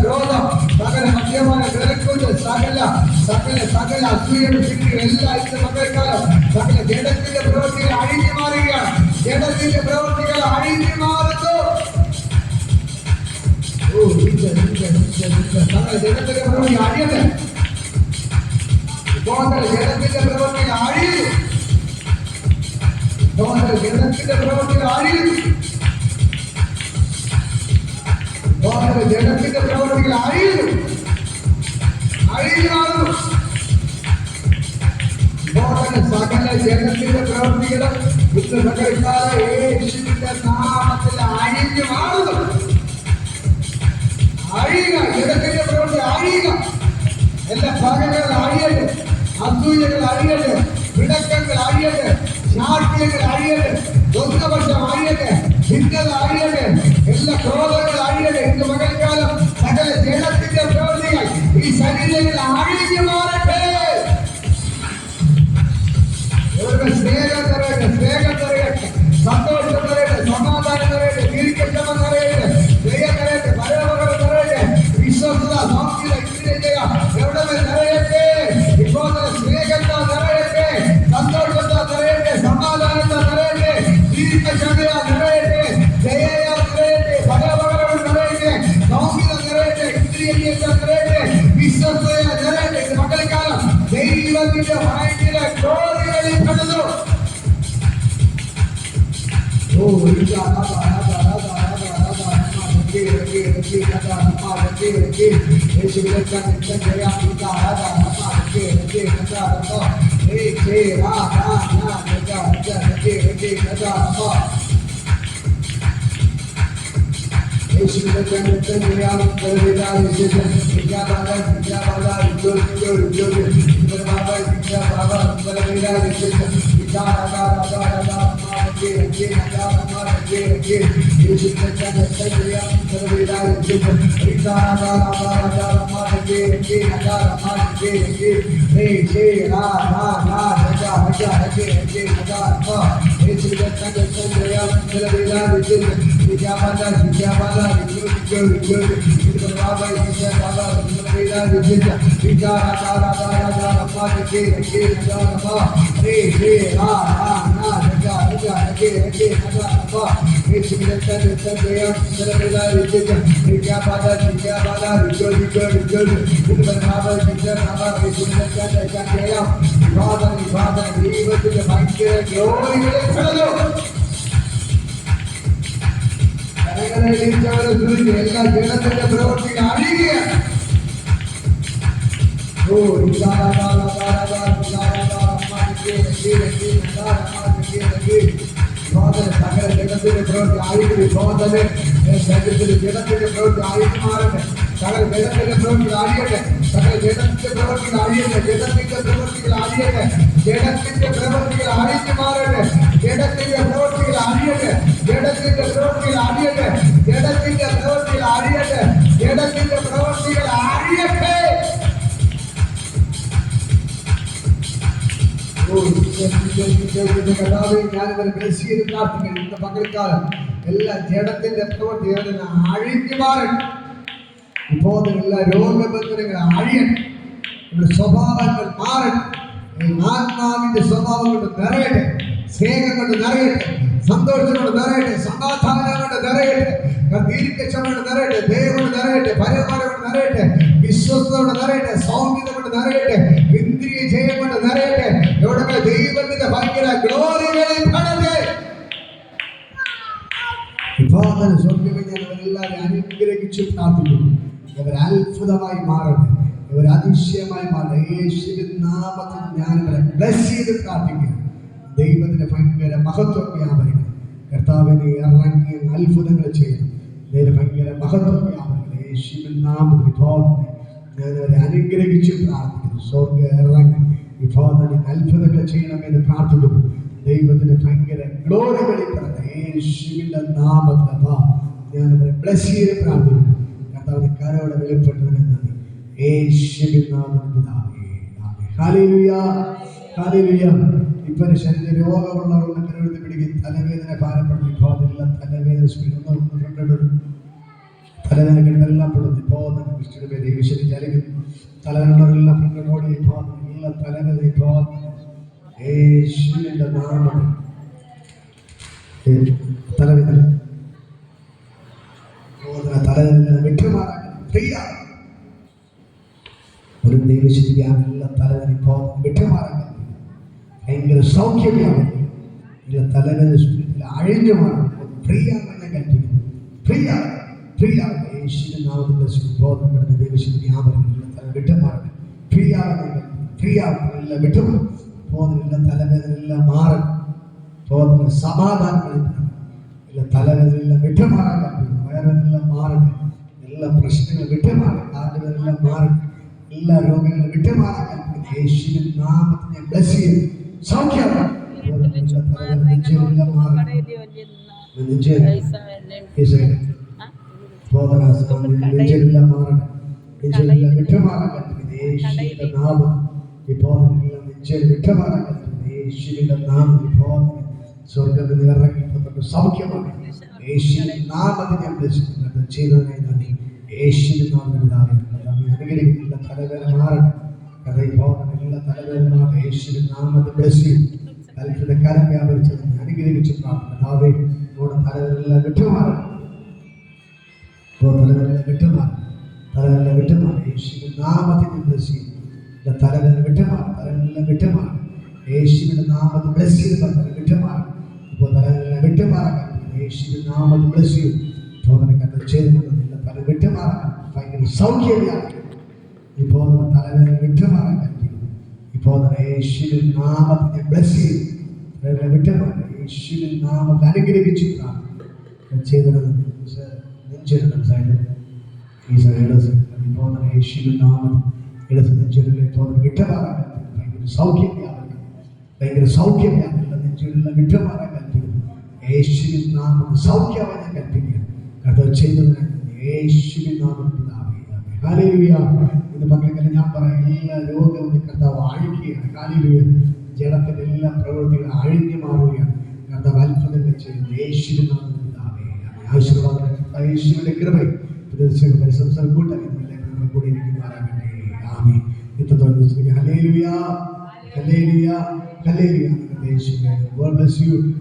ക്രോധം, സകല മദ്യപാന വിലക്കുണ്ട്, സകല അസൂയയുടെ ശക്തികൾ എല്ലാം ഇന്ന് മക്കൾക്കാലം സകല ജഡത്തിന്റെ പ്രവൃത്തികൾ അഴിഞ്ഞു മാറുകയാണ്. ജഡത്തിന്റെ പ്രവൃത്തികൾ അഴിഞ്ഞു മാറുന്നു. ജനത്തിന്റെ പ്രവൃത്തി അഴിയട്ടെ. ജനത്തിന്റെ പ്രവൃത്തി അഴിയുന്നു. ജനത്തിന്റെ പ്രവൃത്തി അഴിയുന്നു. ജനത്തിന്റെ പ്രവൃത്തികൾ അഴിയുന്നു. അഴിഞ്ഞു സകല ജനത്തിന്റെ പ്രവൃത്തികളും യേശുവിന്റെ നാമത്തിൽ അഴിഞ്ഞു മാറുന്നു. അഴിയുക. ജനത്തിന്റെ പ്രവൃത്തി അഴിയുക. എല്ലാ പകകൾ അഴിയട്ടെ. അസൂയകൾ അഴിയട്ടെ. പിണക്കങ്ങൾ അഴിയട്ടെ. ശാഠ്യങ്ങൾ അഴിയട്ടെ. ദുഃഖപക്ഷം അഴിയട്ടെ. ഭിന്നത അഴിയട്ടെ. എല്ലാ ക്രോധങ്ങൾ അഴിയട്ടെ. ഇന്ന് മകൾക്കാലം സകല ജനത്തിന്റെ പ്രവൃത്തികൾ ഈ ശരീരത്തിൽ അഴിഞ്ഞു മാറട്ടെ. സ്നേഹം നിറയട്ടെ. സ്നേഹം നിറയട്ടെ. സന്തോഷം നിറയട്ടെ. സമാധാനം നിറയട്ടെ. ദീർഘക്ഷമ നിറയട്ടെ. ദയം നിറയട്ടെ. പരമകരം നിറയട്ടെ. വിശ്വസ്തത, സാധ്യത, ഇന്ത്യജയ എവിടെ നിറയട്ടെ. ഇപ്പോൾ സ്നേഹത്തെ നിറയട്ടെ. സന്തോഷത്തെ നിറയട്ടെ. സമാധാനത്തെ നിറയട്ടെ. ദീർഘക്ഷമയ നിറയട്ടെ. ദയ നിറയട്ടെ. പരമകരം നിറയട്ടെ. സാധ്യത നിറയട്ടെ. ഇന്ത്യജയ നിറയട്ടെ. വിശ്വസ്തയ നിറയട്ടെ. മക്കൾക്കാലം ദൈവത്തിന്റെ ഭയങ്കര ഗ്ലോറികളിൽ കടന്നു. ഓ എല്ലാ ജനത്തിന്റെ പ്രവൃത്തികൾ അഴിയുകയാണ്. സകല ജനത്തിന്റെ പ്രവൃത്തി ആയിട്ട് ബോധന് ശരീരത്തിന്റെ ജനത്തിന്റെ പ്രവൃത്തി ആയിട്ട് മാറട്ടെ. സകല ജനത്തിന്റെ പ്രവൃത്തികൾ അഴിയട്ടെ. സകല ജനത്തിന്റെ പ്രവൃത്തികൾ അഴിയട്ടെ. ജനത്തിന്റെ പ്രവൃത്തികൾ അഴിയട്ടെ. ജനത്തിന്റെ പ്രവൃത്തികൾ അഴിഞ്ഞു മാറട്ടെ. ജനത്തിന്റെ പ്രവൃത്തികൾ അഴിയട്ടെ. ജനത്തിന്റെ പ്രവൃത്തികൾ അഴിയട്ടെ. ജനത്തിന്റെ പ്രവൃത്തികൾ അഴിയട്ടെ. ജനത്തിന്റെ പ്രവൃത്തികൾ അഴിയട്ടെ. ഞാനിവരെ ബ്ലസ്സിയത് പ്രാർത്ഥിക്കണം. ഇന്ന് പകൽക്കാലം എല്ലാ ജഡത്തിന്റെ പ്രവൃത്തികൾ അഴിഞ്ഞു മാറട്ടെ. ഇപ്പോൾ എല്ലാ രോഗബന്ധനങ്ങൾ അഴിയട്ടെ. ഇവിടെ സ്വഭാവങ്ങൾ മാറട്ടെ. ആത്മാവിന്റെ സ്വഭാവം കൊണ്ട് നിറയട്ടെ. സ്നേഹം കൊണ്ട് നിറയട്ടെ. സന്തോഷം കൊണ്ട് നിറയട്ടെ. സമാധാനം കൊണ്ട് നിറയട്ടെ. ദീർഘക്ഷമ കൊണ്ട് നിറയട്ടെ. ദയ കൊണ്ട് നിറയട്ടെ. പരമാവധി കൊണ്ട് നിറയട്ടെ. വിശ്വസ്ത കൊണ്ട് നിറയട്ടെ. സൗമ്യത കൊണ്ട് നിറയട്ടെ. ഇന്ദ്രിയ ജയം കൊണ്ട് നിറയട്ടെ. എവിടെ ദൈവത്തിന്റെ ഭയങ്കര ഗ്ലോറി വെളിപ്പെടട്ടെ. ഇപ്പോൾ തന്നെ സ്വർഗ്ഗം ഞാൻ അവരെല്ലാവരും അനുഗ്രഹിച്ചു പ്രാർത്ഥിക്കുന്നു. ഇവർ അത്ഭുതമായി മാറട്ടെ. ഇവർ അതിശയമായി മാറട്ടെ. യേശുവിൻ നാമത്തിൽ ഞാൻ ഇവരെ ബ്ലസ് ചെയ്ത് പ്രാർത്ഥിക്കുന്നു. ദൈവത്തിന്റെ ഭയങ്കര മഹത്വം വ്യാപരിക്കണം. കർത്താവിനെ ഇറങ്ങി അത്ഭുതങ്ങൾ ചെയ്യണം. ദൈവം ഭയങ്കര മഹത്വം വ്യാപരിക്കണം. യേശുവിൻ നാമത്തിൽ ഇപ്പോൾ ഞാൻ അവരെ അനുഗ്രഹിച്ച് പ്രാർത്ഥിക്കുന്നു. സ്വർഗ്ഗം ഇറങ്ങി ഇപ്പോൾ തന്നെ അത്ഭുതങ്ങൾ ചെയ്യണമെന്ന് പ്രാർത്ഥിക്കുന്നു. ദൈവത്തിന്റെ ഭയങ്കര ഗ്ലോറി വെളിപ്പെടട്ടെ. യേശുവിന്റെ നാമത്തിൽ ഞാൻ അവരെ ബ്ലസ് ചെയ്ത് പ്രാർത്ഥിക്കുന്നു. കർത്താവിന്റെ കരോടെ വെളിപ്പെട്ടതിന് നന്ദി. യേശുവിൻ നാമത്തിൽ പിതാവേ. Hallelujah, hallelujah. ഇപ്പൊ ശരീര രോഗമുള്ളവരുടെ കരുതി പിടിക്കും. തലവേദന ഭാരപ്പെടുന്നു. ഇപ്പോൾ അതെല്ലാം തലവേദന തലവേദന കണ്ടെല്ലാം പെടുന്നു. ഇപ്പോൾ തന്നെ ക്രിസ്തുവിന്റെ പേര് വിശദിച്ചാലും തലവേദനകളെല്ലാം ഫ്രണ്ടോടി ഇപ്പോൾ എല്ലാ തലവേദന ഇപ്പോൾ യേശുവിന്റെ നാമത്തിൽ തലവേദന തലവേദന വിട്ടുമാറാൻ പ്രിയ ഒരു ദൈവശിക്കാൻ എല്ലാ തലവേദന ഇപ്പോൾ വിട്ടുമാറാൻ ഭയങ്കര സൗഖ്യമാണ്. എല്ലാ തലവേദന അഴിഞ്ഞു മാറും. പ്രിയാണെന്ന് ഞാൻ കൽപ്പിക്കുന്നു. യേശുവിന്റെ നാമത്തിൽ ബോധപ്പെടുന്ന ദൈവശിന്റെ ആവരണങ്ങൾ തല വിട്ടുമാറട്ടെ. എല്ലാം വിട്ടുമാറും. ബോധമില്ല തലവേദന എല്ലാം മാറും. ബോധന സമാധാനം എല്ലാ തലവേദന എല്ലാം വിട്ടുമാറാൻ കൽപ്പിക്കുന്നു. വയറെല്ലാം മാറട്ടെ. എല്ലാ പ്രശ്നങ്ങളും വിട്ടുമാറും. കാലുകളെല്ലാം മാറട്ടെ. എല്ലാ രോഗങ്ങളും വിട്ടുമാറാൻ കൽപ്പിക്കുന്നു. യേശുവിന്റെ നാമത്തിൽ ഞാൻ ബ്ലസ് ചെയ്യുന്നു. സൗഖ്യമാണ്. സ്വർഗത്തിൽ ഇറങ്ങി സൗഖ്യമാണ്. യേശുവിന്റെ നാമത്തിൽ ഞാൻ ബ്ലസ്സിക്കുന്നത് ചെയ്തതിനായി നന്ദി. യേശുവിന്റെ നാമത്തിൽ അനുഗ്രഹിക്കുന്ന തലവേദന മാറട്ടെ. എല്ലാ തലവേദന യേശുവിന്റെ നാമത്തിൽ ബ്ലസ് ചെയ്യും. അത്ഭുത കാര്യം വ്യാപരിച്ചത് അനുഗ്രഹിച്ചു പ്രാർത്ഥന. നമ്മുടെ തലവേദന വിട്ടുമാറും. തലവേദന വിട്ടുമാറും. യേശുവിന്റെ നാമത്തിൽ ബ്ലസ് ചെയ്യും. തലവേദന വിട്ടുമാറും. തലവേദന വിട്ടുമാറും. യേശുവിന്റെ നാമത്തിൽ ബ്ലസ് ചെയ്ത് വിട്ടുമാറും. ഇപ്പോൾ തലവേദന വിട്ടുമാറാൻ യേശുവിന്റെ നാമത്തിൽ ബ്ലസ് ചെയ്യും. കഥ ചെയ്തിട്ടുള്ള തല വിട്ടുമാറാൻ ഭയങ്കര സൗഖ്യമാണ്. ഇപ്പോൾ തലവേദന വിട്ടുമാറാൻ ഇപ്പോൾ യേശുവിൻ നാമത്തെ ബ്ലസ് ചെയ്തു. വിട്ടുമാറാൻ യേശുവിൻ നാമത്തെ അനുഗ്രഹിച്ചു ചെയ്തിരുന്നത് ഇപ്പോൾ യേശുവിൻ നാമത്തിൽ ഇടത്ത് നെഞ്ചിലെ ഇപ്പോൾ വിട്ടുമാറാൻ ഭയങ്കര സൗഖ്യം ഭയങ്കര സൗഖ്യവ്യാധിയുള്ള നെഞ്ചിലുള്ള വിട്ടുമാറാൻ കൽപ്പിക്കുന്നു. യേശുവിൻ നാമത്തിൽ സൗഖ്യമായി ഞാൻ കൽപ്പിക്കുകയാണ്. കർത്താവ് ചെയ്തതിന് യേശുവിൻ നാമത്തിൽ പിതാവേ, ആമേൻ. ഹല്ലേലൂയ. ഇന്ന് പകൽക്കാലം ഞാൻ പറയാം, എല്ലാ രോഗവും കർത്താവ് അഴിക്കുകയാണ്. ഹല്ലേലൂയ. ജഡത്തിന്റെ എല്ലാ പ്രവൃത്തികളും അഴിഞ്ഞു മാറുകയാണ്. കർത്താവ് അത്ഭുതങ്ങൾ ചെയ്യുന്നു. യേശുവിൻ നാമത്തിൽ പിതാവേ, ആമേൻ. ആശീർവാദം യേശുവിന്റെ കൃപയും പരിസംസാരം കൂട്ടാൻ കൂടി ഇരിക്കുമാറാകട്ടെ. ആമേൻ. ഇത്രത്തോളം hallelujah, hallelujah, hallelujah. God bless you.